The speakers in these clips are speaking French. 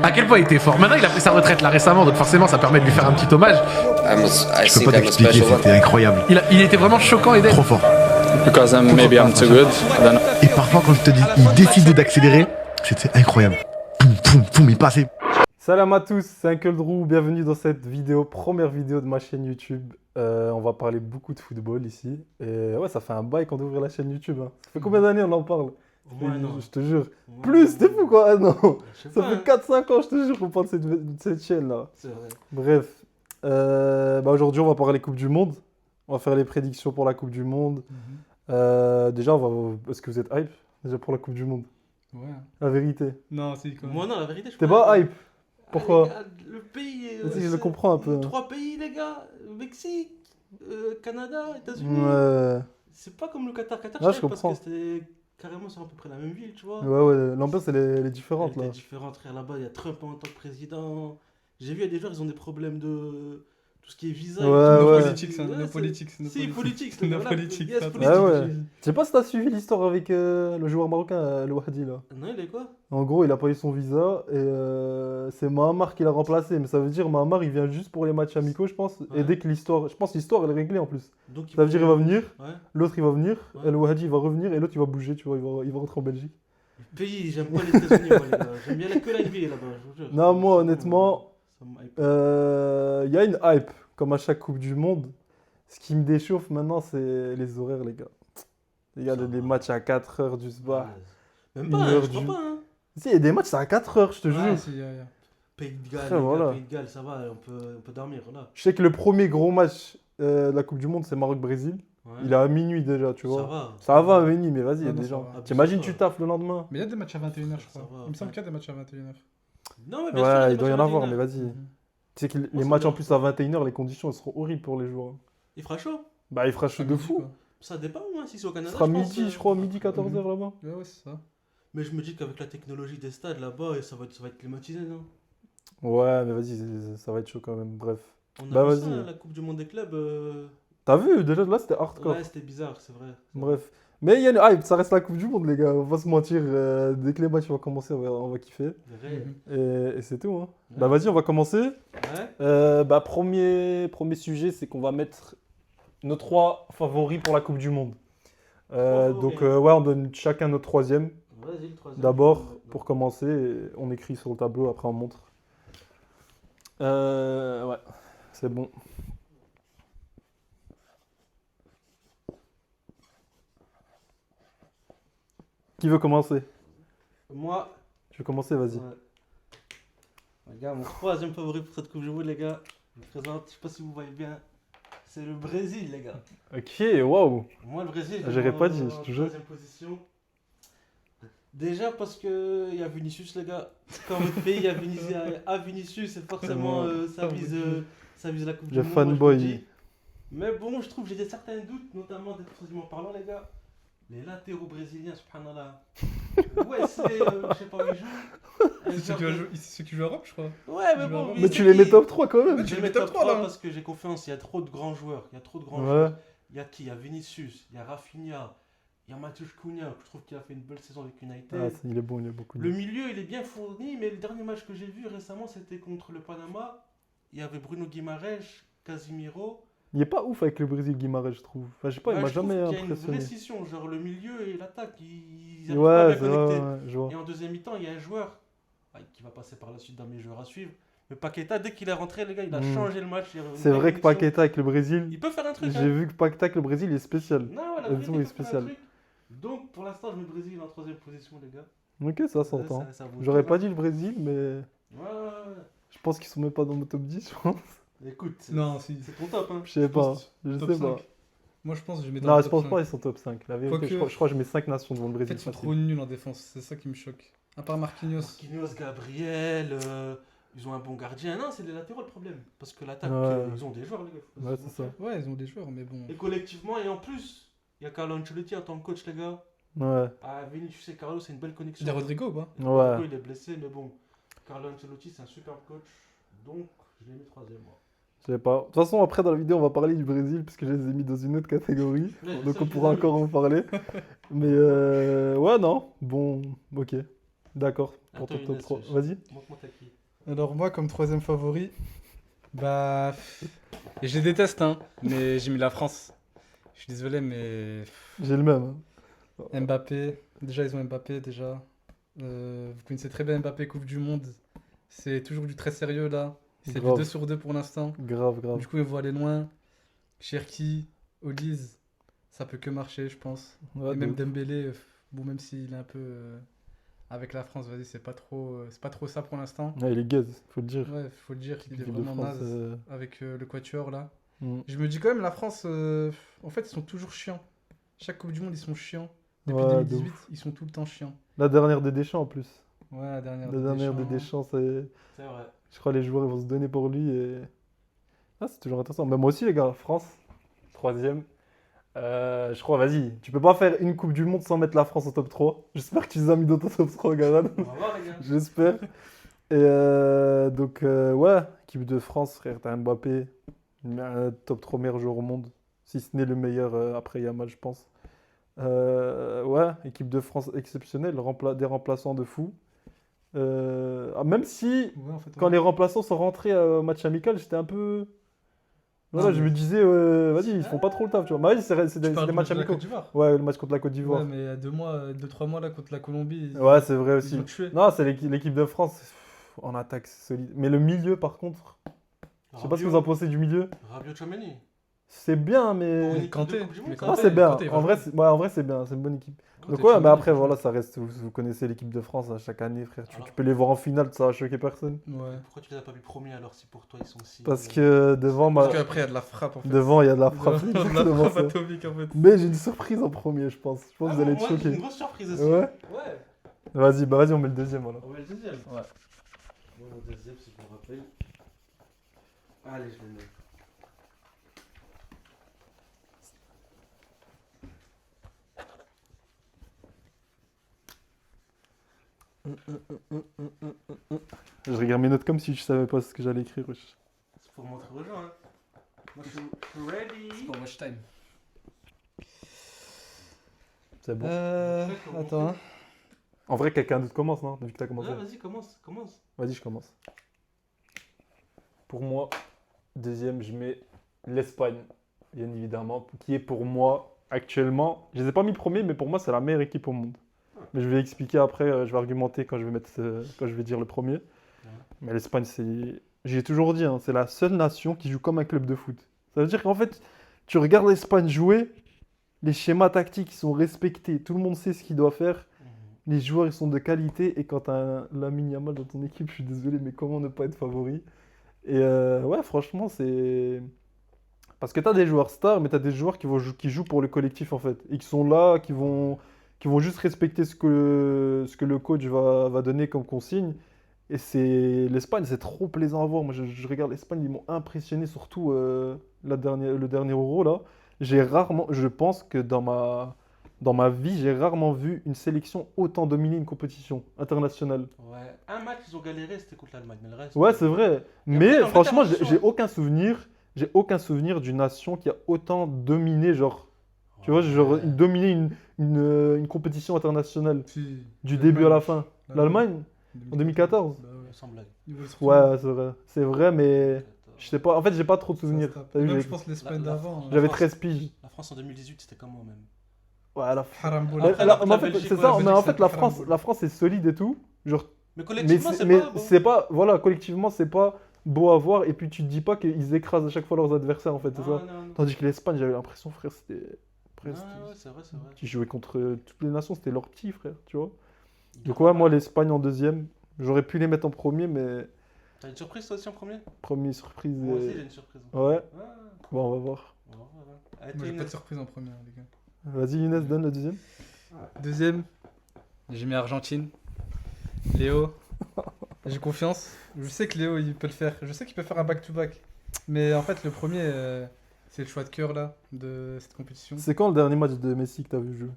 à quel point il était fort. Maintenant, il a pris sa retraite là récemment, donc forcément, ça permet de lui faire un petit hommage. Je peux pas t'expliquer, c'était incroyable. Il était vraiment choquant et Trop fort. Because maybe I'm too good. I don't know. Et parfois, quand je te dis, il décide d'accélérer, c'était incroyable. Poum, poum, poum, il passait. Salam à tous, c'est Uncle Drew, bienvenue dans cette vidéo, première vidéo de ma chaîne YouTube. On va parler beaucoup de football ici. Et ouais, ça fait un bail qu'on ouvre la chaîne YouTube. Hein. Ça fait combien d'années on en parle? Je te jure. Plus, t'es fou quoi? Ah non. Ça fait 4-5 ans, je te jure, qu'on parle de cette chaîne là. C'est vrai. Bref. Aujourd'hui, on va parler Coupe du Monde. On va faire les prédictions pour la Coupe du Monde. Déjà, est-ce que vous êtes hype déjà pour la Coupe du Monde? Ouais. La vérité. Non, c'est quand même. Moi, non, la vérité, je T'es crois pas que- hype? Pourquoi? Les gars, le pays. Si, je le comprends un peu. 3 pays, les gars. Mexique, Canada, États-Unis. Ouais. C'est pas comme le Qatar. Qatar, Ouais, je je savais parce comprends. que c'était carrément sur à peu près la même ville, tu vois. Ouais, l'ambiance elle est différente Elle là. était différente, frère. Là-bas, il y a Trump en tant que président. J'ai vu, il y a des joueurs, ils ont des problèmes de. Tout ce qui est visa. Ouais, et tout. ouais. Politique, ça. No politics, no Si, politics. politique. No voilà, politics, yes, ça. politique. Ah ouais. Je sais pas si t'as suivi l'histoire avec le joueur marocain, le Wahdi là. Non, il est quoi? En gros, il a pas eu son visa et c'est Mahamar qui l'a remplacé. Mais ça veut dire Mahamar il vient juste pour les matchs amicaux, je pense. Et Ouais. dès que l'histoire, je pense que l'histoire elle est réglée en plus. Donc, Ça veut dire il va venir, Ouais. l'autre il va venir, Ouais. et le Wahdi il va revenir et l'autre il va bouger, tu vois, il va rentrer en Belgique. Pays, j'aime pas les États-Unis, moi, les gars. J'aime bien que la NBA là-bas, je vous jure. Non, moi honnêtement, Ça me hype. il y a une hype, comme à chaque Coupe du Monde. Ce qui me déchauffe maintenant, c'est les horaires, les gars. Les gars, Ça les va. matchs à 4h du soir. Même une pas, hein, heure je crois du- pas. Hein. Si, il y a des matchs, c'est à 4h, je te jure. Ouais, si, yeah. Pays de Galles, Frère, les gars, voilà. Pays de Galles, ça va, on peut dormir, là. Je sais que le premier gros match de la Coupe du Monde, c'est Maroc-Brésil. Ouais. Il est à minuit déjà, tu vois. Ça va. Ça va à minuit, mais vas-y, il y a Non, non, des ça gens. va. T'imagines, Ça tu va. taffes le lendemain. Mais il y a des matchs à 21h, je Ça crois. va, Il me semble ouais. qu'il y a des matchs à 21h. Non, mais bien sûr, Ouais, les il doit y en matchs à avoir, mais 21h. vas-y. Tu sais que les ça matchs va. en plus à 21h, les conditions elles seront horribles pour les joueurs. Il fera chaud. Bah, il fera chaud de fou. Ça dépend, hein, si c'est au Ce Canada. sera je pense, midi, je crois, midi 14h là-bas. Ouais, ouais, c'est ça. Mais je me dis qu'avec la technologie des stades là-bas, ça va être climatisé, non? Ouais, mais vas-y, ça va être chaud quand même. Bref. On Bah, a vu ça, vas-y. hein, la Coupe du Monde des clubs. T'as vu, déjà là c'était hardcore. Ouais, c'était bizarre, c'est vrai. Bref. Mais il y a une hype, ça reste la Coupe du Monde, les gars. On va pas se mentir. Dès que les matchs vont commencer, on va kiffer. Vrai. Et c'est tout. Hein. Ouais. Bah, vas-y, on va commencer. Ouais. Bah, premier sujet, c'est qu'on va mettre nos 3 favoris pour la Coupe du Monde. Favoris. Donc, ouais, on donne chacun notre troisième. Vas-y, le troisième. D'abord, pour commencer, et on écrit sur le tableau, après on montre. Ouais, c'est bon. Qui veut commencer? Moi, Je vais commencer, vas-y. ouais. Les gars, mon troisième favori pour cette Coupe du Monde, les gars, je vous présente, je sais pas si vous voyez bien, c'est le Brésil, les gars. Ok, waouh. Moi, le Brésil, J'aurais pas dit, en je te jure. troisième position. Déjà parce que il y a Vinicius, les gars. Quand votre pays a Vinicius, c'est forcément ça vise la Coupe du Le Monde. fanboy. moi, je vous le dis. Mais bon, je trouve que j'ai certains doutes, notamment défensivement parlant, les gars. Les latéraux brésiliens, subhanallah. Ouais, c'est, je sais pas où ils jouent. C'est ceux qui jouent à Europe, je crois. Ouais, mais bon. Mais tu les mets top 3 quand même. Ouais, Je tu les les mets mets top top 3, 3 là. parce que j'ai confiance, il y a trop de grands joueurs. Il y a trop de grands Ouais. joueurs. Il y a qui? Il y a Vinicius, il y a Rafinha, il y a Matheus Cunha, que je trouve qu'il a fait une belle saison avec United. Ah, il est bon, il est beaucoup. Le milieu, il est bien fourni, mais le dernier match que j'ai vu récemment, c'était contre le Panama. Il y avait Bruno Guimaraes, Casimiro. Il est pas ouf avec le Brésil, Guimarães, je trouve. Enfin, je sais pas, il Ouais, m'a je trouve jamais qu'il y a une impressionné. vraie scission, genre le milieu et l'attaque, ils arrivent pas à Ouais, bien c'est connecter. vrai, ouais, je vois. Et en deuxième mi-temps, il y a un joueur qui va passer par la suite dans mes joueurs à suivre. Mais Paqueta, dès qu'il est rentré, les gars, il a changé le match. il est revenu C'est dans vrai la que connexion. Paqueta avec le Brésil, Il peut faire un truc. j'ai hein. vu que Paqueta avec le Brésil il est spécial. Non, ouais, la Elles vérité, sont il peut faire un spéciales. truc. Donc, pour l'instant, je mets le Brésil en troisième position, les gars. Ok, ça s'entend. Ça bouge J'aurais pas pas dit le Brésil, mais Ouais, ouais, ouais. je pense qu'ils sont même pas dans mon top 10, je pense. Écoute, Non, si. c'est ton top, hein. Je sais pas, pense je Top sais pas. 5. Moi, je pense que je mets dans Non, le je top pense 5. pas ils sont top 5. La vérité, Quoique- je crois que je mets 5 nations devant le En Brésil. fait, ils sont facile. trop nuls en défense. C'est ça qui me choque. À part Marquinhos. Marquinhos, Gabriel, ils ont un bon gardien. Non, c'est les latéraux le problème. Parce que l'attaque, Ouais. ils ont des joueurs, les gars. Ouais, c'est ça. Ouais, ils ont des joueurs, mais bon. Et collectivement, et en plus, il y a Carlo Ancelotti en tant que coach, les gars. Ouais, Ah, Vinicius et Carlo, c'est une belle connexion. Il y a Rodrigo ou pas? Rodrigo, ouais. il est blessé, mais bon. Carlo Ancelotti, c'est un super coach. Donc, je l'ai mis troisième, moi. Je sais pas. De toute façon, après dans la vidéo, on va parler du Brésil, puisque je les ai mis dans une autre catégorie. Donc on pourra encore en parler. Mais ouais, non. Bon, ok. D'accord. Pour Attends, ton top Younes, 3. wesh. Vas-y. Montre-moi t'as qui. Alors moi, comme troisième favori, bah... Et je les déteste, hein, mais j'ai mis la France. Je suis désolé, mais... J'ai le même. Hein. Mbappé, déjà ils ont Mbappé, déjà. Vous connaissez très bien Mbappé, Coupe du Monde. C'est toujours du très sérieux, là. C'est du Grave. 2 sur 2 pour l'instant. Grave, grave. Du coup, ils vont aller loin. Cherki, Olise, ça peut que marcher, je pense. Ouais, Et même de ouf. Dembélé, bon, même s'il est un peu avec la France, vas-y, c'est pas trop ça pour l'instant. Ouais, il est gaze, faut le dire. Ouais, faut le dire, il est L'équipe de vraiment France, naze avec le quatuor là. mm. Je me dis quand même, la France, en fait, ils sont toujours chiants. Chaque Coupe du Monde, ils sont chiants. Depuis Ouais, de 2018, ouf. ils sont tout le temps chiants. La dernière des Deschamps en plus. Ouais, la dernière. La dernière des Deschamps, c'est. C'est vrai. Je crois que les joueurs ils vont se donner pour lui et. Ah, c'est toujours intéressant. Mais moi aussi, les gars, France, troisième. Je crois, vas-y, tu peux pas faire une Coupe du Monde sans mettre la France au top 3. J'espère que tu les as mis dans ton top 3, Garan. On va voir, les gars. J'espère. Et donc, ouais, équipe de France, frère, t'as Mbappé, top 3 meilleur joueur au monde. Si ce n'est le meilleur après Yamal, je pense. Ouais, équipe de France exceptionnelle, des remplaçants de fou. Même si, Ouais, en fait, quand ouais. les remplaçants sont rentrés au match amical, j'étais un peu. Voilà, Non, je mais- me disais, vas-y, ils font pas trop le taf, tu vois. Bah, vas-y, c'est Tu des parles du matchs match de la amicaux. Côte d'Ivoire. Ouais, le match contre la Côte Ouais, d'Ivoire. mais il y a 2-3 mois là contre la Colombie, Ouais, c'est vrai ils aussi. ont tué. Non, c'est l'équipe de France. En attaque, c'est solide. Mais le milieu, par contre, je sais pas ce que vous en pensez du milieu. Rabiot Tchouameni. C'est bien, Pour une mais. équipe Kanté, de Coupe du Monde, mais ça Ah, va. Kanté, c'est bien. Kanté, il va En vrai, jouer. ouais, en vrai, c'est bien. C'est une bonne équipe. Kanté, Donc, ouais, mais Tchouaméni, après, il va voilà, jouer. ça reste. Vous connaissez l'équipe de France à chaque année, frère. Tu Alors. peux les voir en finale, ça va choquer personne. Ouais. Pourquoi tu les as pas mis premiers alors si pour toi ils sont si. Parce que devant, Parce qu'après, il y a de la frappe en fait. devant, il y a de la Il y a frappe. de la exactement frappe ça. atomique en fait. Mais j'ai une surprise en premier, je pense. Je pense que vous allez être Moi, j'ai une choqués. grosse surprise aussi. Ouais. Ouais. Vas-y, on met le deuxième alors. On met le deuxième. Ouais. Moi, mon deuxième, si je me rappelle. Allez, je le mets. Je regarde mes notes comme si je savais pas ce que j'allais écrire. wesh. C'est pour montrer aux gens. Hein. Moi, je suis ready. Pour Watch Time. C'est bon. Attends. Hein. En vrai, quelqu'un d'autre commence, non? Vu que t'as commencé. Ouais, vas-y, commence. Vas-y, je commence. Pour moi, deuxième, je mets l'Espagne, bien évidemment, qui est pour moi, actuellement, je les ai pas mis premier, mais pour moi, c'est la meilleure équipe au monde. Mais je vais expliquer après, je vais argumenter quand je vais quand je vais dire le premier. Mais l'Espagne, c'est, j'ai toujours dit, hein, c'est la seule nation qui joue comme un club de foot. Ça veut dire qu'en fait, tu regardes l'Espagne jouer, les schémas tactiques sont respectés, tout le monde sait ce qu'il doit faire. Les joueurs, ils sont de qualité. Et quand tu as Lamine Yamal dans ton équipe, je suis désolé, mais comment ne pas être favori? Et ouais, franchement, c'est. Parce que tu as des joueurs stars, mais tu as des joueurs qui jouent pour le collectif, en fait. Et qui sont là, qui vont juste respecter ce que le coach va donner comme consigne. Et l'Espagne, c'est trop plaisant à voir. Moi, je regarde l'Espagne, ils m'ont impressionné, surtout le dernier Euro, là. Je pense que dans ma vie, j'ai rarement vu une sélection autant dominer une compétition internationale. Ouais. Un match, ils ont galéré, c'était contre l'Allemagne. Mais le reste. Ouais, c'est vrai. Et Mais après, en franchement, fait, j'ai aucun souvenir d'une nation qui a autant dominé, genre, tu vois, genre, dominé une compétition internationale Si, du début à la fin. L'Allemagne, en 2014. Bah ouais. Sans blague. Ils veulent surtout- Ouais, c'est vrai. C'est vrai, mais je sais pas. En fait, j'ai pas trop de ça souvenirs. se tape. T'as vu, Même, j'ai- je pense l'Espagne La- d'avant. hein. J'avais France. 13 piges. La France en 2018, c'était comment même? Ouais, Haramboula. Après, mais en la fait, Belgique, c'est ouais, ça. la Mais Belgique, en fait, c'est la pas France, Haramboula. la France est solide et tout. Genre, Mais collectivement, c'est mais pas bon. c'est pas, voilà, collectivement, c'est pas beau à voir. Et puis, tu te dis pas qu'ils écrasent à chaque fois leurs adversaires, en fait, c'est ça. Non. Tandis que l'Espagne, j'avais l'impression, frère, c'était. Ouais, Après, c'est vrai, c'est vrai. qui jouaient contre toutes les nations, c'était leurs petits, frère, tu vois. Il Donc, a ouais, pas moi, mal. l'Espagne en deuxième. J'aurais pu les mettre en premier, mais T'as une surprise toi aussi en premier? premier surprise. Moi aussi, j'ai une surprise. Ouais, Ah, bon, on va voir. on va voir, hein. Allez, Moi, toi, j'ai pas de Inès. surprise en première, les gars. Vas-y, Younes, donne le deuxième. Deuxième, j'ai mis Argentine. Léo, j'ai confiance. Je sais que Léo, il peut le faire. Je sais qu'il peut faire un back-to-back. Mais en fait, le premier, c'est le choix de cœur là, de cette compétition. C'est quand le dernier match de Messi que t'as vu jouer?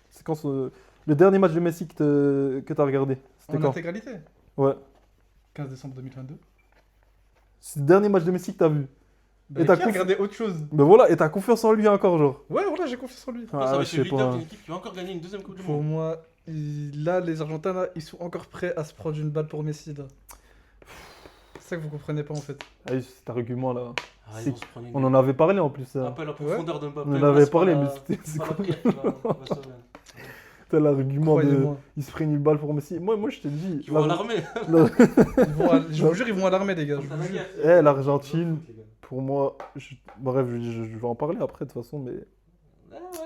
C'est quand le dernier match de Messi que t'as regardé? C'était En quand? intégralité, Ouais. 15 décembre 2022. C'est le dernier match de Messi que t'as vu. Bah, Et t'as qui a regardé autre chose? Ben voilà, et t'as confiance en lui encore, genre. Ouais, voilà, j'ai confiance en lui. Je pense avec je le sais leader pas. d'une équipe qui va encore gagner une deuxième Coupe du Pour Monde. moi, là, les Argentins, là, ils sont encore prêts à se prendre une balle pour Messi, là. C'est ça que vous comprenez pas, en fait. Ah, cet argument là. Ah, C'est- ils vont se prendre une On en avait parlé en plus. Ça. Appel en profondeur de Mbappé. On en là, avait c'est parlé, pas mais la- c'était- c'est pas la quoi prière qui va sauver. T'as l'argument de. Croyez-moi. Ils se prennent une balle pour Messi. Moi je te dis. Ils vont à l'armée. Je vous jure, ils vont à l'armée, les gars. je T'as vous la jure. guerre. l'Argentine, pour moi. Bref, je vais en parler après de toute façon, mais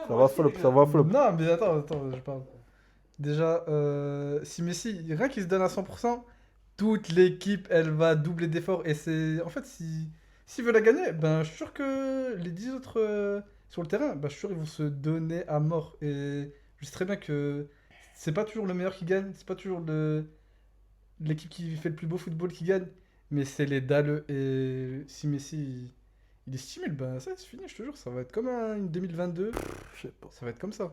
ça va flop, ça va flop. Non, mais attends, je parle. Déjà, si Messi, rien qu'il se donne à 100%, toute l'équipe, elle va doubler d'efforts. Et c'est. En fait, s'il veut la gagner, ben, je suis sûr que les 10 autres sur le terrain, ben, je suis sûr qu'ils vont se donner à mort. Et je sais très bien que c'est pas toujours le meilleur qui gagne, c'est pas toujours l'équipe qui fait le plus beau football qui gagne, mais c'est les dalles. Et si Messi, il est stimule, ben, ça, c'est fini, je te jure, ça va être comme une 2022. Je sais pas. Ça va être comme ça.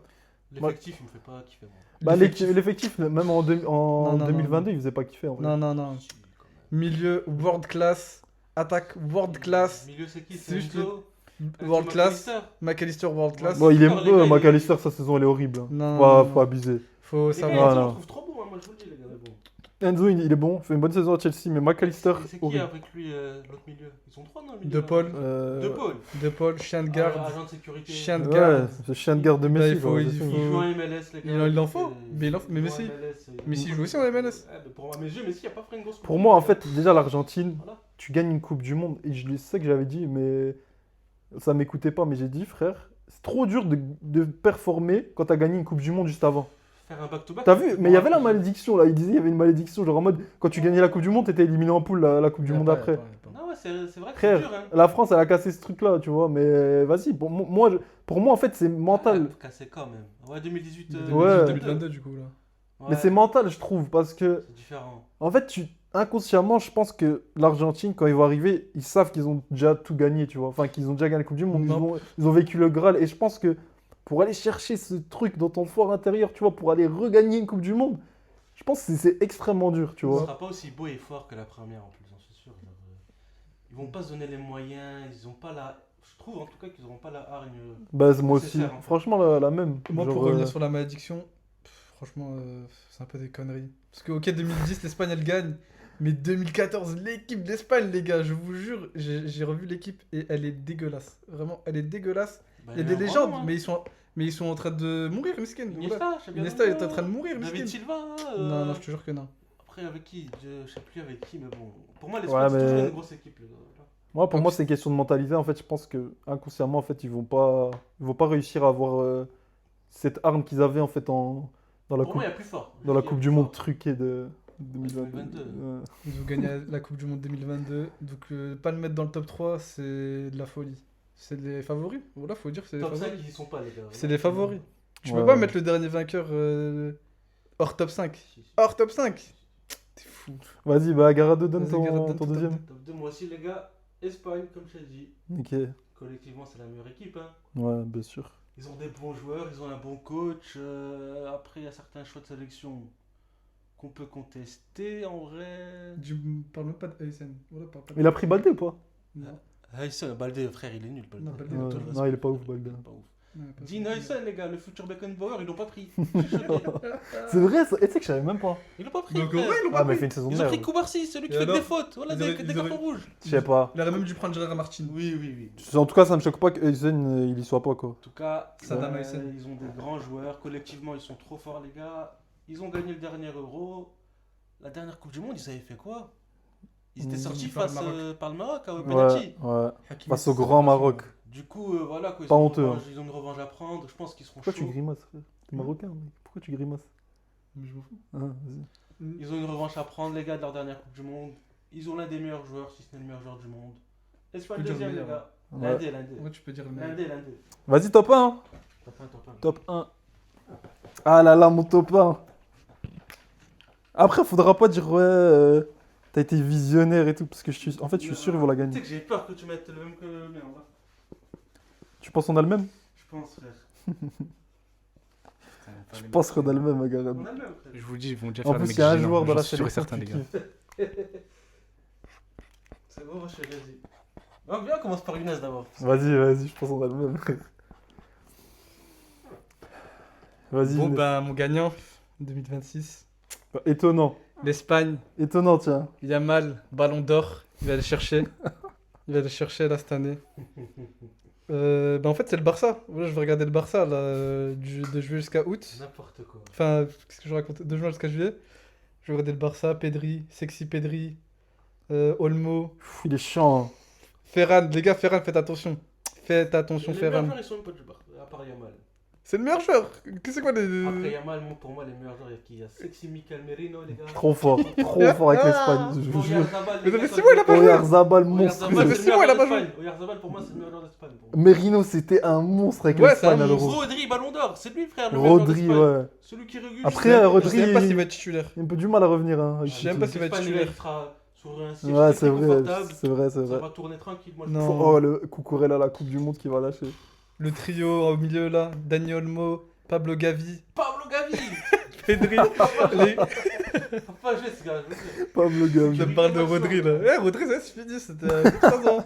L'effectif, il me fait pas kiffer. Moi. Bah, L'effectif- l'effectif, même en Non, non, 2022, il faisait pas kiffer en vrai. Non, non, non. Si, quand même. Milieu world class, attaque world class, Milieu, c'est qui? C'est C'est juste Enzo world class, McAllister. McAllister world class. Bon, il est Les gars, il- McAllister, sa saison elle est horrible. Hein. Non, Faut non. abuser. Faut Les savoir. gars, Non, Enzo, non. je trouve trop bon, hein, moi je vous le dis, les gars. mais bon. Enzo, il est bon, fait une bonne saison à Chelsea, mais McAllister, C'est qui horrible. avec lui, l'autre milieu? Ils sont trois dans le milieu. De là. Paul, De Paul. De Paul, chien de garde. Agent de sécurité. Chien de Ouais, garde. c'est chien de garde de Bah, Messi. il faut- quoi, il c'est faut- tout. Il joue en MLS, les gars. Il en faut. Mais il en faut- mais joue en Messi- MLS, Messi joue aussi en MLS. Ouais, mais pour mes yeux, Messi, il a pas fait une grosse Pour moi, en fait, déjà l'Argentine, Voilà. tu gagnes une Coupe du Monde, et je sais que j'avais dit, mais ça m'écoutait pas, mais j'ai dit, frère, c'est trop dur de performer quand t'as gagné une Coupe du Monde juste avant. Faire un back-to-back. T'as vu? Mais il y avait la malédiction là, il disait il y avait une malédiction, genre en mode quand tu gagnais la Coupe du Monde, t'étais éliminé en poule la Coupe du Monde après. Non, ouais, c'est vrai que c'est Frère, dur, hein. la France elle a cassé ce truc là, tu vois, mais vas-y, pour moi en fait c'est mental. Ah, cassé quand même. Ouais, 2018. Ouais. 2022 du coup là. Ouais, Mais c'est mental, je trouve, parce que c'est différent. en fait, inconsciemment, je pense que l'Argentine, quand ils vont arriver, ils savent qu'ils ont déjà tout gagné, tu vois. Enfin, qu'ils ont déjà gagné la Coupe du Monde. Non. Ils ont vécu le Graal. Et je pense que pour aller chercher ce truc dans ton fort intérieur, tu vois, pour aller regagner une Coupe du Monde, je pense que c'est extrêmement dur, tu Ce vois. sera pas aussi beau et fort que la première en plus, j'en suis sûr. Genre, ils vont pas se donner les moyens, ils ont pas la. Je trouve en tout cas qu'ils auront pas la hargne. Bah, moi aussi. nécessaire, en fait. Franchement, la même. Moi, Genre, pour revenir sur la malédiction, franchement, c'est un peu des conneries. Parce que, ok, 2010, l'Espagne, elle gagne. Mais 2014, l'équipe d'Espagne, les gars, je vous jure, j'ai revu l'équipe et elle est dégueulasse. Vraiment, elle est dégueulasse. Bah, Il y a des légendes, mais ils sont en train de mourir, Miskin. Iniesta, je sais bien. Iniesta est en train de mourir, David Miskin. Silva. Non, non, je te jure que non. Après, avec qui? Je sais plus avec qui, mais bon. Pour moi, Ouais, l'Espagne, c'est mais- toujours une grosse équipe. Les gars. Moi, pour moi, c'est une question de mentalité. En fait, je pense que inconsciemment, en fait, ils vont pas réussir à avoir cette arme qu'ils avaient en fait dans la Pour coupe, moi, il y a plus fort. dans la Il y a Coupe plus du Monde fort. truquée de 2022. 2022. Ouais. Ils ont gagné la Coupe du Monde 2022. Donc, pas le mettre dans le top 3, c'est de la folie. C'est les favoris. Voilà, faut dire que c'est les Top 5, favoris. ils y sont pas, les gars. C'est les favoris. Tu Ouais, peux pas ouais. mettre le dernier vainqueur hors top 5. Si, si. Hors top 5. T'es fou. Vas-y, bah Garado, donne Vas-y, ton, Garado, donne ton ton deuxième. top Top 2, moi aussi, les gars. Espagne, comme je t'ai dit. Ok, Collectivement, c'est la meilleure équipe. Hein. ouais, bien sûr. Ils ont des bons joueurs, ils ont un bon coach. Après, il y a certains choix de sélection qu'on peut contester en vrai. Tu parles même pas de Aysen. Voilà, parle pas de- Il a pris Baldé ou pas? Non. Hayson, Baldé, frère, il est nul. Baldé. Non, Baldé, Ouais, il est non, il est pas ouf, Baldé. Il est pas ouf. Ouais, pas Dean ça. Hayson, les gars, le futur Beckenbauer, ils l'ont pas pris. Je suis choqué. C'est vrai, ça. Et tu sais que je savais même pas. Ils l'ont pas pris. Donc, frère. ouais, ils l'ont Ah, pas mais il pris. fait une saison de Ils ont pris merde. Koubarsi, celui qui Et fait alors des fautes. Voilà, Ils des auraient- cartons rouges. Je sais pas. Il aurait même dû prendre Gérard Martin. Oui, oui, oui. En tout cas, ça me choque pas que Eisen, il y soit pas, quoi. En tout cas, Saddam Hussein. ils ont des grands joueurs. Collectivement, ils sont trop forts, les gars. Ils ont gagné le dernier Euro. La dernière Coupe du Monde, ils avaient fait quoi? Ils étaient sortis Par le face Maroc. par le Maroc, au Ouais, penalty. ouais. Hakimi. Face au grand Maroc. Du coup, voilà, quoi, ils, Pas ont une honteux, revanche, ils ont une revanche à prendre. Je pense qu'ils seront Pourquoi tu chauds. grimaces, frère? T'es marocain, mec. Pourquoi tu grimaces? Mais je m'en fous. Ah, vas-y. Ils ont une revanche à prendre, les gars, de leur dernière Coupe du Monde. Ils ont l'un des meilleurs joueurs, si ce n'est le meilleur joueur du monde. Espagne Tu peux dire deuxième, le les meilleur, gars. Ouais. L'un des, l'un des. Ouais, tu peux dire le L'un meilleur. des, l'un des. Vas-y, top 1. Top 1, top 1. Top 1. Ah là là, mon top 1. Après, faudra pas dire, ouais, t'as été visionnaire et tout, parce que en fait, je suis sûr qu'ils vont la Tu sais gagner. que j'ai peur que tu mettes le même que le mien, là. Tu penses qu'on a le même? Je pense, frère. Je pense qu'on a le même, Garab. On a le même, frère. Je vous le dis, ils vont déjà En faire plus, des il y a un mecs joueur gênants, dans la j'en suis sûr et sélection certain, les qui gars. kiffe. C'est bon, je suis vas-y. Donc, viens, on commence par Younes d'abord. Vas-y, je pense qu'on a le même. Vas-y. Bon, Younes. bah, mon gagnant, 2026. Étonnant. L'Espagne, Étonnant, tiens. Yamal, Ballon d'Or. Il va aller chercher. Il va aller chercher là cette année. En fait, c'est le Barça. Voilà, je vais regarder le Barça là, de juillet jusqu'à août. N'importe quoi. Enfin, qu'est-ce que je raconte? De juin jusqu'à juillet. Je vais regarder le Barça, Pedri, Sexy Pedri, Olmo, Pff, il est chiant. Ferran. Les gars, Ferran, faites attention. Faites attention, Les meilleurs Ferran. joueurs, ils sont même pas du Barça, à part Yamal. C'est le meilleur joueur. Qu'est-ce que c'est quoi les. Après Yamal, pour moi, les meilleurs joueurs, il y a Sexy Mikel Merino, les gars. Trop fort. Trop fort avec l'Espagne. Je vous jure. Oyarzabal, Mais les ça fait gars, 6 mois, il a pas joué. Oyarzabal, Oyarzabal, monstrueux. Ça fait c'est le 6 mois, il a meilleur pas joueur joué. d'Espagne. Oyarzabal, pour moi, c'est le meilleur joueur d'Espagne. pour moi. Merino, c'était un monstre avec Ouais, l'Espagne c'est un à l'Euro. Rodri, Ballon d'Or, c'est lui, frère. Le meilleur joueur Rodri, d'Espagne. ouais. Celui qui régule. Après, Je sais Rodri, même pas s'il va être titulaire. il a un peu du mal à revenir. Hein, Je sais même pas s'il va être L'Espagne, titulaire. il sera sur un siège Ouais, très c'est vrai. confortable. C'est vrai, c'est Ça vrai. va tourner tranquille. Moi, je Non. trouve. Oh, le Cucurella, la Coupe du Monde qui va lâcher. Le trio au milieu là, Dani Olmo, Pablo Gavi, Pablo Gavi. Pedri. Faut pas jouer ce gars. je sais. Pablo Gavi. Je me parle de Rodri là. Eh, Rodri, c'est fini, c'était 3 ans.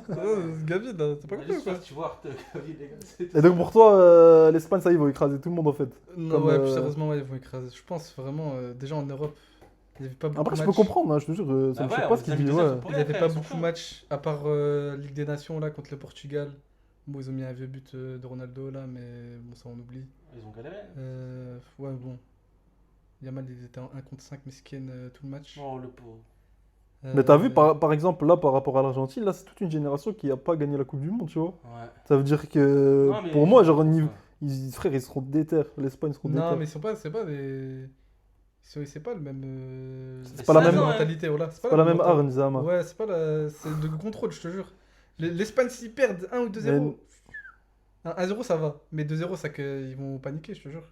Gavi là, c'est pas On a cool juste quoi. fait, tu vois, Gavi, les gars. c'est- Et donc pour toi, l'Espagne, ça, ils vont écraser tout le monde en fait. Non, Comme, ouais, plus sérieusement, ouais, ils vont écraser. Je pense vraiment, déjà en Europe, il n'y avait pas beaucoup Après, de je peux matchs. comprendre, hein, je te jure, ça Ah me ouais, choque on pas ce les a qu'il mis dit. deuxième Ouais. pour Il rien, n'y avait frère, pas ils sont beaucoup chauds. de matchs, à part Ligue des Nations là contre le Portugal. Bon, ils ont mis un vieux but de Ronaldo là, mais bon, ça on oublie. Ils ont galéré. Ouais, bon. Yamal, il était en 1 contre 5 mesquine tout le match. Oh, le pauvre. Mais t'as vu, par exemple, là, par rapport à l'Argentine, là, c'est toute une génération qui a pas gagné la Coupe du Monde, tu vois. Ouais. Ça veut dire que, Non, mais pour moi, genre, au je- niveau, frère, ils seront déter. L'Espagne seront Non, déter. mais c'est pas des. C'est pas le même. C'est pas la même- mentalité, voilà. C'est pas la même mentalité. arme, Zama. Ouais, c'est pas la. C'est de contrôle, je te jure. L'Espagne, s'ils perdent 1 ou 2-0. 1-0, ça va. Mais 2-0, ça qu'ils vont paniquer, je te jure.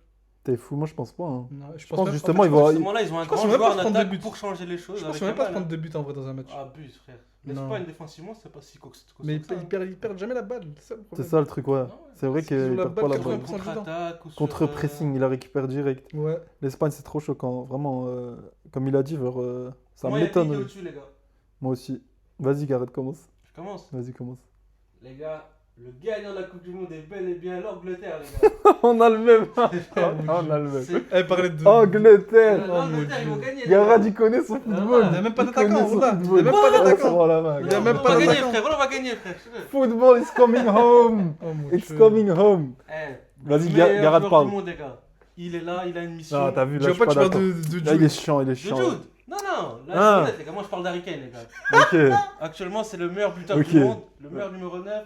T'es fou, moi je pense pas. Hein. Non, Je pense justement, ils À vont. ce moment-là, ils ont un je pense grand qu'ils vont même joueur pas en prendre de attaque but. pour changer les choses. Je pense avec qu'ils vont même pas Yamal, prendre hein. de but en vrai dans un match. Abuse, frère. Non. L'Espagne, défensivement, c'est pas si costaud Mais que ça. ils perdent jamais la balle, c'est ça le C'est problème. ça le truc, ouais. Non, ouais. C'est vrai Parce qu'ils ont qu'ils la perdent pas balle la Sur un balle. 80% du temps. contre-attaque ou sur, Contre-pressing, il la récupère direct. Ouais. L'Espagne, c'est trop choquant. Vraiment, comme il a dit, genre, ça Moi, il y a m'étonne. Piqué au-dessus, les gars. Moi aussi. Vas-y, Gareth, commence. Je commence. Vas-y, commence. Les gars, le gagnant de la Coupe du Monde est bel et bien l'Angleterre, les gars. On a le même. On a le même. C'est- Elle parlait de. Angleterre. L'Angleterre, ils vont gagner. les Gareth, gars. il connaît son Ah, football. Il n'y a même pas Il d'attaquant, connaît son voilà. Il n'y a football. même pas Ouais, d'attaquant. serre-moi la main. Il y a On même va pas gagner, d'attaquant. frère. On va gagner, frère. je te jure. Football is coming home. Oh mon It's Dieu. coming home. Eh, Vas-y, le meilleur Gareth joueur parle. du monde, les gars. Il est là, il a une mission. Ah, t'as vu, Je là, vois je pas que suis tu pas parles d'accord. de Là, il est Jude. chiant, il est De chiant. Jude. Non, non. Là, Ah. c'est honnête, les gars. Moi, je parle d'Harry Kane, les gars. Ok. Actuellement, c'est le meilleur buteur Ok. du monde, le meilleur numéro 9.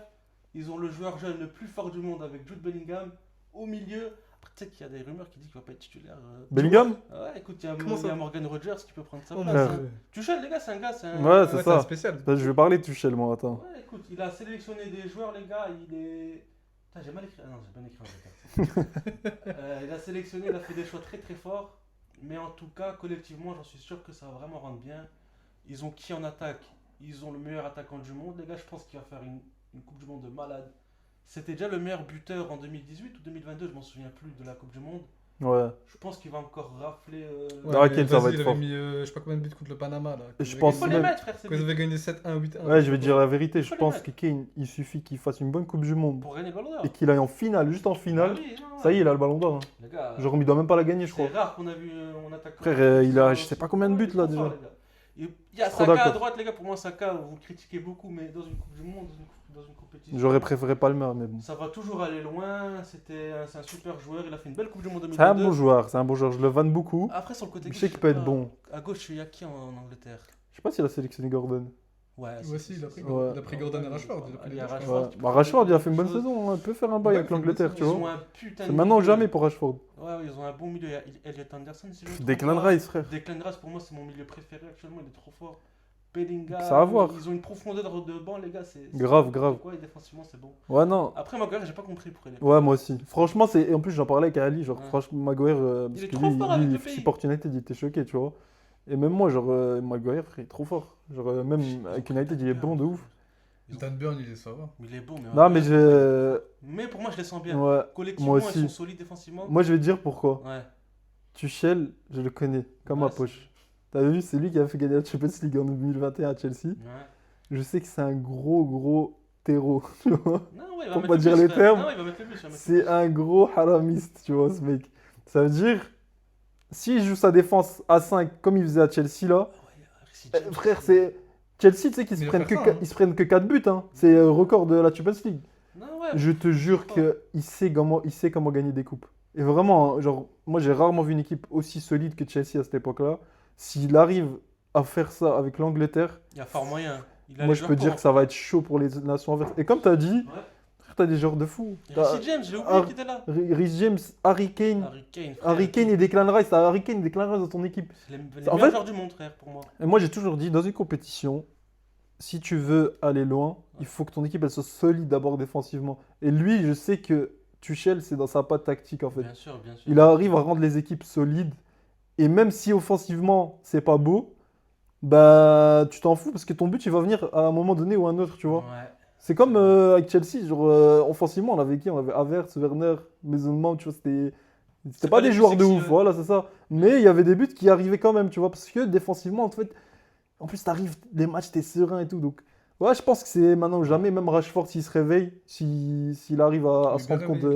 Ils ont le joueur jeune le plus fort du monde avec Jude Bellingham au milieu. Après, tu sais qu'il y a des rumeurs qui disent qu'il va pas être titulaire. Bellingham Ah ouais, écoute, il y a, Comment ça il y a Morgan Rogers qui peut prendre sa Oh mon place. frère. Dieu. Tuchel, les gars, c'est un gars, c'est un. Ouais, c'est Ouais, ça. un spécial. Bah, je vais parler de Tuchel, moi, attends. Ouais, écoute, il a sélectionné des joueurs, les gars. Il est. Putain, j'ai mal écrit. Ah non, j'ai bien écrit en fait. Il a sélectionné, il a fait des choix très très forts. Mais en tout cas, collectivement, j'en suis sûr que ça va vraiment rendre bien. Ils ont qui en attaque? Ils ont le meilleur attaquant du monde, les gars. Je pense qu'il va faire une Coupe du Monde de malade. C'était déjà le meilleur buteur en 2018 ou 2022, je m'en souviens plus de la Coupe du Monde. Ouais. Je pense qu'il va encore rafler. Ouais, Ah, mais Kane, ça va vas-y, être il avait fort. mis, je sais pas combien de buts contre le Panama là. Et je Il pense faut les même- mettre, frère, c'est Quand ils avaient gagné 7-1, 8-1. Ouais, je vais te dire la vérité. Je Faut les pense mettre. que Kane, il suffit qu'il fasse une bonne Coupe du Monde pour gagner le ballon d'or. et qu'il aille en finale, juste en finale. Ah oui, non, Ça y est, il a le ballon d'or. Hein. Les gars, Genre, il doit même pas la gagner, je crois. c'est rare qu'on a vu mon attaquant. Frère, il a je sais pas combien de buts là Il est trop déjà. fort, les gars. Il y a Trop Saka à d'accord. droite, les gars. Pour moi, Saka, vous le critiquez beaucoup, mais dans une Coupe du Monde, dans une compétition. J'aurais préféré Palmer, mais bon. Ça va toujours aller loin. C'est un super joueur. Il a fait une belle Coupe du Monde C'est un 2022. bon joueur, c'est un bon joueur. Je le vanne beaucoup. Après, sur le côté Je gauche, sais qu'il peut sais être pas. bon. À gauche, il y a qui en Angleterre? Je sais pas s'il a sélectionné Gordon. Ouais, Voici, il a pris, Ouais. il a pris Gordon et Rashford. Il a pris Il y les a deux, je Rashford. crois. Ouais. Bah, Rashford, il a fait une bonne saison. Hein. Il peut faire un bail Ouais, avec il fait une l'Angleterre, bonne tu Ils vois. ont un putain de C'est maintenant ou milieu. jamais pour Rashford. Ouais, ils ont un bon milieu. Il y a Elliot Anderson, si je me trompe Declan pas. Rice, frère. Declan Rice, pour moi, c'est mon milieu préféré actuellement. Il est trop fort. Bellingham. Ça va voir. Ils ont une profondeur de banc, les gars. C'est Grave, n'importe grave. Quoi, et défensivement, c'est bon. Ouais, non. Après, Maguire, j'ai pas compris pourquoi il est. Ouais, moi aussi. Franchement, c'est. Et en plus, j'en parlais avec Ali. Genre, Ouais. franchement, Maguire, parce est que trop lui, fort avec lui, le il pays. supporte United, il était choqué, tu vois. Et même moi, genre, Maguire, frère, il est trop fort. Genre, même avec United, il est bon de ouf. Dan Burn, il est ça va. Il est bon, mais. Non, mais je. Mais pour moi, je les sens bien. Ouais. Collectivement, moi ils aussi. sont solides défensivement. Moi, je vais te dire pourquoi. Ouais. Tuchel, je le connais comme Ouais, ma poche. T'as vu, c'est lui qui a fait gagner la Champions League en 2021 à Chelsea. Ouais. Je sais que c'est un gros terreau, tu vois. Non, ouais, il va Pour mettre pas le dire bus, les frère. termes, Non, il va mettre le bus, il va mettre le C'est un gros haramiste, tu vois, ce mec. Ça veut dire, s'il joue sa défense à 5 comme il faisait à Chelsea là, Reece James, frère, c'est. Chelsea, tu sais qu'ils Mais se il prennent va que, faire ça, hein. ils se prennent que 4 buts. Hein. C'est le record de la Champions League. Non, ouais. Je te jure qu'il sait comment gagner des coupes. Et vraiment, hein, genre, moi j'ai rarement vu une équipe aussi solide que Chelsea à cette époque-là. S'il arrive à faire ça avec l'Angleterre, Il y a fort moyen. Il a moi les je joueurs peux dire pour. que ça va être chaud pour les nations adverses. Et comme tu as dit, Ouais. frère, t'as des joueurs de fou. T'as Reece James, j'ai oublié qu'il était là. Reece James, Harry Kane. Harry Kane. Harry Kane et Declan Rice. T'as Harry Kane et Declan Rice dans ton équipe. C'est les En meilleurs fait- joueurs du monde, frère, pour moi. Et moi j'ai toujours dit, dans une compétition, si tu veux aller loin, il faut que ton équipe elle soit solide d'abord défensivement. Et lui, je sais que Tuchel, c'est dans sa patte tactique en fait. Bien sûr, bien sûr. Il arrive à rendre les équipes solides. Et même si offensivement, c'est pas beau, bah tu t'en fous parce que ton but il va venir à un moment donné ou à un autre, tu vois. Ouais. C'est comme avec Chelsea, genre offensivement, on avait qui? On avait Havertz, Werner, Mason Mount, tu vois, c'était C'est pas pas des les joueurs plus de sexy, ouf, ouais. voilà, c'est ça. Mais il y avait des buts qui arrivaient quand même, tu vois, parce que défensivement, en fait, en plus, t'arrives, les matchs, t'es serein et tout. Donc, ouais, je pense que c'est maintenant ou jamais, même Rashford, s'il se réveille, s'il arrive à se rendre compte En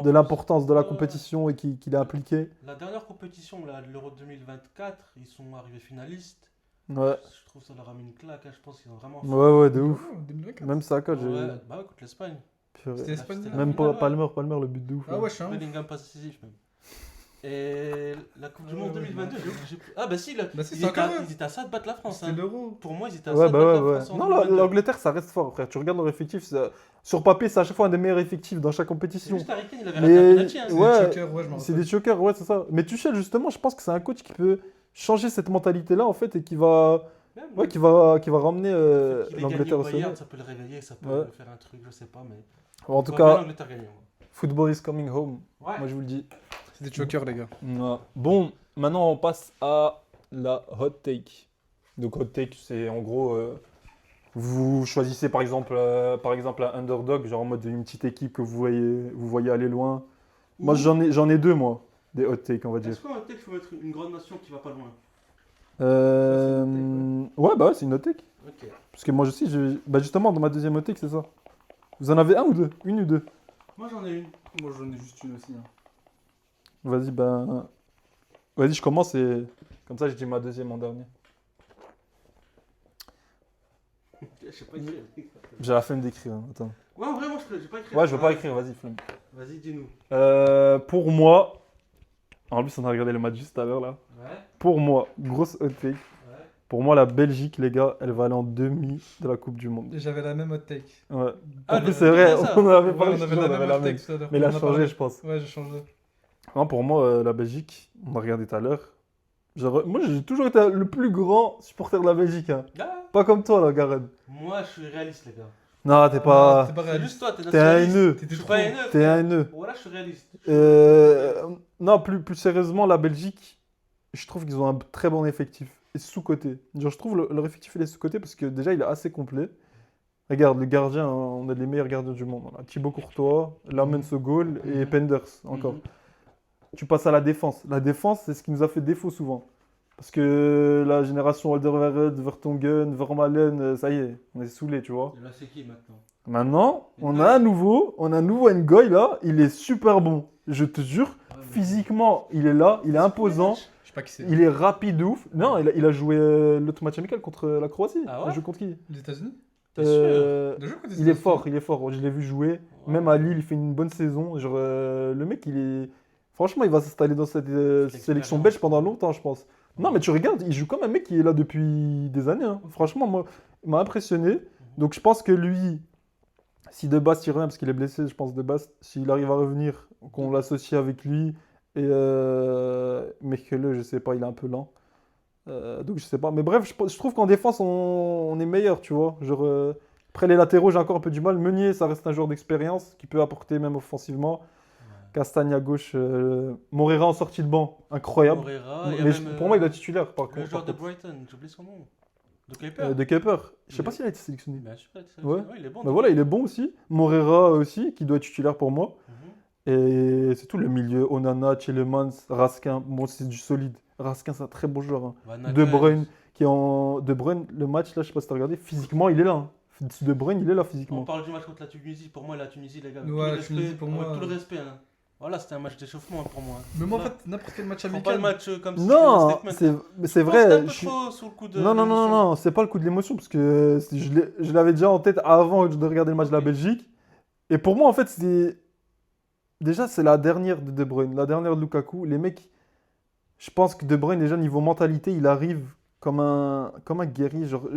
de plus, l'importance de la ouais, compétition et qu'il est impliqué. La dernière compétition, là, de l'Euro 2024, ils sont arrivés finalistes. Ouais, Je trouve que ça leur a mis une claque. Hein. Je pense qu'ils ont vraiment. ouais, de ouf. 2024. Même Saka, j'ai. Ouais, bah ouais, contre l'Espagne. Purée. C'était l'Espagne, C'était là. la Même finale, pas ouais. Palmer, le but de ouf. Ah là. ouais, je suis un ouf. Bellingham pas décisif même. Et la Coupe du Ouais, Monde ouais, 2022, ouais. j'ai plus. Ah bah si, là, Bah si, ils, c'est étaient encore à, eux. ils étaient à ça de battre la France. C'était Hein. l'euro. Pour moi, ils étaient à Ouais, ça de bah battre ouais, la ouais. France. en Non, 2022. l'Angleterre, ça reste fort, frère. Tu regardes leur effectif, sur papier, c'est à chaque fois un des meilleurs effectifs dans chaque C'est compétition. juste Harry Kane, il avait raté un Mais penalty. Hein. C'est ouais, des chokers, ouais, je m'en c'est rappelle. des chokers, ouais, c'est ça. Mais Tuchel, justement, je pense que c'est un coach qui peut changer cette mentalité-là, en fait, et qui va ramener Qu'il ait gagné l'Angleterre au au sommet. Bayern, ça peut le réveiller, ça peut Ouais. faire un truc, je sais pas, mais. En On tout voit bien cas, l'Angleterre gagner, moi. football is coming home, Ouais. moi je vous le dis. C'est des chokers, les gars. Ouais. Bon, maintenant on passe à la hot take. Donc hot take, c'est en gros, vous choisissez par exemple un underdog, genre en mode une petite équipe que vous voyez aller loin. Moi j'en ai deux, moi, des hot takes, on va dire. Est-ce qu'en tech, il faut mettre une grande nation qui va pas loin? Ouais, bah ouais, c'est une hot take. Ok. Parce que moi aussi, bah justement, dans ma deuxième hot take, c'est ça. Vous en avez un ou deux? Une ou deux? Moi j'en ai une. Moi, j'en ai juste une aussi. Hein. Vas-y, ben. Vas-y, je commence et. Comme ça, je dis ma deuxième en dernier. Je sais pas écrire. J'ai la flemme d'écrire, hein, attends. Ouais, vraiment, j'ai pas écrit. Ouais, je veux pas écrire, vas-y, flemme. Vas-y, dis-nous. Pour moi. En plus, on a regardé le match juste tout à l'heure là. Ouais, Pour moi, grosse hot take. ouais. Pour moi, la Belgique, les gars, elle va aller en demi de la Coupe du Monde. Et j'avais la même hot take. Ouais. Ah, En plus, le- c'est vrai, ça. on en avait Ouais, parlé, on je avait te jure, la on même avait hot take tout à l'heure. Mais il On a en changé, parlé. je pense. Ouais, j'ai changé. Non, pour moi, la Belgique, on a regardé tout à l'heure. Moi, j'ai toujours été le plus grand supporter de la Belgique. Hein. Ah, Pas comme toi, là, Garen. moi, je suis réaliste, les gars. Non, t'es pas. T'es pas C'est réaliste. juste toi, t'es T'es un nationaliste. haineux. Je T'étais suis trop. pas haineux. T'es un frère. haineux. Voilà, je suis réaliste. Non, plus sérieusement, la Belgique, je trouve qu'ils ont un très bon effectif. Et sous-coté. Genre, je trouve leur effectif, il est sous-coté parce que déjà, il est assez complet. Regarde, le gardien, hein, on a les meilleurs gardiens du monde. On a Thibaut Courtois, Lamens Gaulle et Penders, encore. Mhm. Tu passes à la défense. La défense, c'est ce qui nous a fait défaut souvent. Parce que la génération Alderweireld, Vertonghen, Vermaelen, ça y est, on est saoulés, tu vois. Et là, c'est qui maintenant? Maintenant, on a un nouveau Ngoy là, il est super bon. Je te jure, Ouais, mais- physiquement, il est là, il est imposant, Je sais pas qui c'est. il est rapide de ouf. Non, il a joué l'autre match amical contre la Croatie. Ah ouais Il a joué contre qui? Les États-Unis T'es sûr? Euh, De jeu contre les Il est États-Unis. fort, il est fort. Je l'ai vu jouer. Ouais. Même à Lille, il fait une bonne saison. Genre, le mec, il est. Franchement, il va s'installer dans cette sélection L'expérience. belge pendant longtemps, je pense. Non, mais tu regardes, il joue comme un mec qui est là depuis des années. Hein. Franchement, moi, il m'a impressionné. Donc, je pense que lui, si De Bast il revient, parce qu'il est blessé, je pense De Bast, s'il arrive à revenir, qu'on l'associe avec lui. Et Mechele, je sais pas, il est un peu lent. Donc, je sais pas. Mais bref, je trouve qu'en défense, on est meilleur, tu vois. Genre, après les latéraux, j'ai encore un peu du mal. Meunier, ça reste un joueur d'expérience qui peut apporter même offensivement. Castagne à gauche, Moreira en sortie de banc, incroyable. Moreira, il y a Mais même, pour moi, il doit être titulaire par le contre. joueur de par contre. Brighton, j'oublie son nom. De Kuiper. De Kuiper. Je sais Il pas est- s'il a été sélectionné. Bien sûr, Ouais. il est bon. Mais voilà, il est bon aussi. Moreira aussi, qui doit être titulaire pour moi. Mhm. Et c'est tout le milieu. Onana, Tielemans, Raskin. Bon, c'est du solide. Raskin, c'est un très bon joueur. Hein. Van De Aken. Bruyne, qui est en. De Bruyne, le match là, je sais pas si t'as regardé. Physiquement, il est là. Hein. De Bruyne, il est là On physiquement. parle du match contre la Tunisie. Pour moi, la Tunisie, les gars. Ouais, tout le la respect, Tunisie, pour moi, Tout le respect. Hein. Voilà, c'était un match d'échauffement pour moi. Mais moi, en Voilà. fait, n'importe quel match Prends amical. pas le match comme si Non, c'était un statement. mais c'est Je pense que t'es un vrai. peu je suis- trop sous le coup de. Non, non, non, non, l'émotion. non, c'est pas le coup de l'émotion parce que je l'avais déjà en tête avant de regarder le match de la Belgique. Et pour moi, en fait, déjà, c'est la dernière de De Bruyne, la dernière de Lukaku. Les mecs, je pense que De Bruyne, déjà, niveau mentalité, il arrive comme un guerrier. Genre,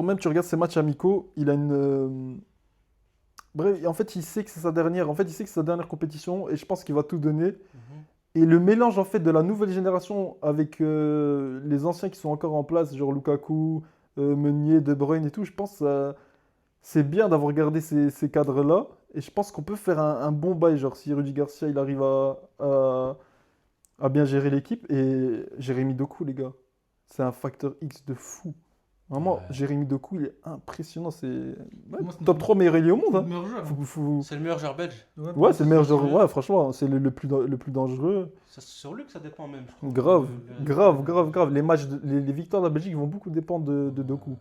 même tu regardes ses matchs amicaux, il a une. Bref, en fait, il sait que c'est sa dernière. En fait, il sait que c'est sa dernière compétition et je pense qu'il va tout donner. Mhm. Et le mélange en fait de la nouvelle génération avec les anciens qui sont encore en place, genre Lukaku, Meunier, De Bruyne et tout, je pense que c'est bien d'avoir gardé ces cadres-là. Et je pense qu'on peut faire un bon bail, genre si Rudy Garcia il arrive à bien gérer l'équipe. Et Jérémy Doku, les gars, c'est un facteur X de fou. Vraiment, Ouais. Jérémy Doku, il est impressionnant. C'est Moi, c'est top 3 meilleur ailier au monde. le Hein. meilleur joueur. C'est le meilleur joueur belge. Ouais, c'est le meilleur joueur. c'est- Ouais, franchement, c'est le plus dangereux. C'est sur lui que ça dépend même, je trouve. Grave, Le- grave, grave, grave. Les matchs, les victoires de la Belgique vont beaucoup dépendre de Doku.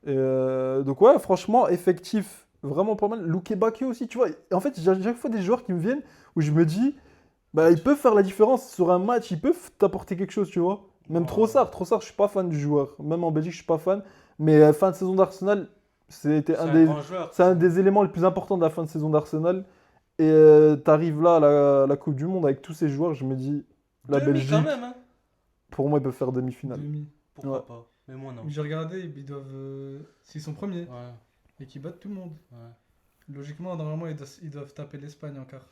Et, donc ouais, franchement, effectif, vraiment pas mal. Luke Bakio aussi, tu vois. En fait, j'ai à chaque fois des joueurs qui me viennent où je me dis, bah, ils peuvent faire la différence sur un match, ils peuvent t'apporter quelque chose, tu vois. Même Ouais. Trossard, je suis pas fan du joueur. Même en Belgique, je suis pas fan. Mais fin de saison d'Arsenal, c'était C'est un un des, grand joueur. c'est un des éléments les plus importants de la fin de saison d'Arsenal. Et t'arrives là à la Coupe du Monde avec tous ces joueurs, je me dis, la Demi, Belgique, quand même, hein. pour moi, ils peuvent faire demi-finale. Demi. Pourquoi Ouais. pas. Mais moi, non. J'ai regardé, ils doivent. S'ils sont premiers Ouais, et qu'ils battent tout le monde. ouais. Logiquement, normalement, ils doivent taper l'Espagne encore.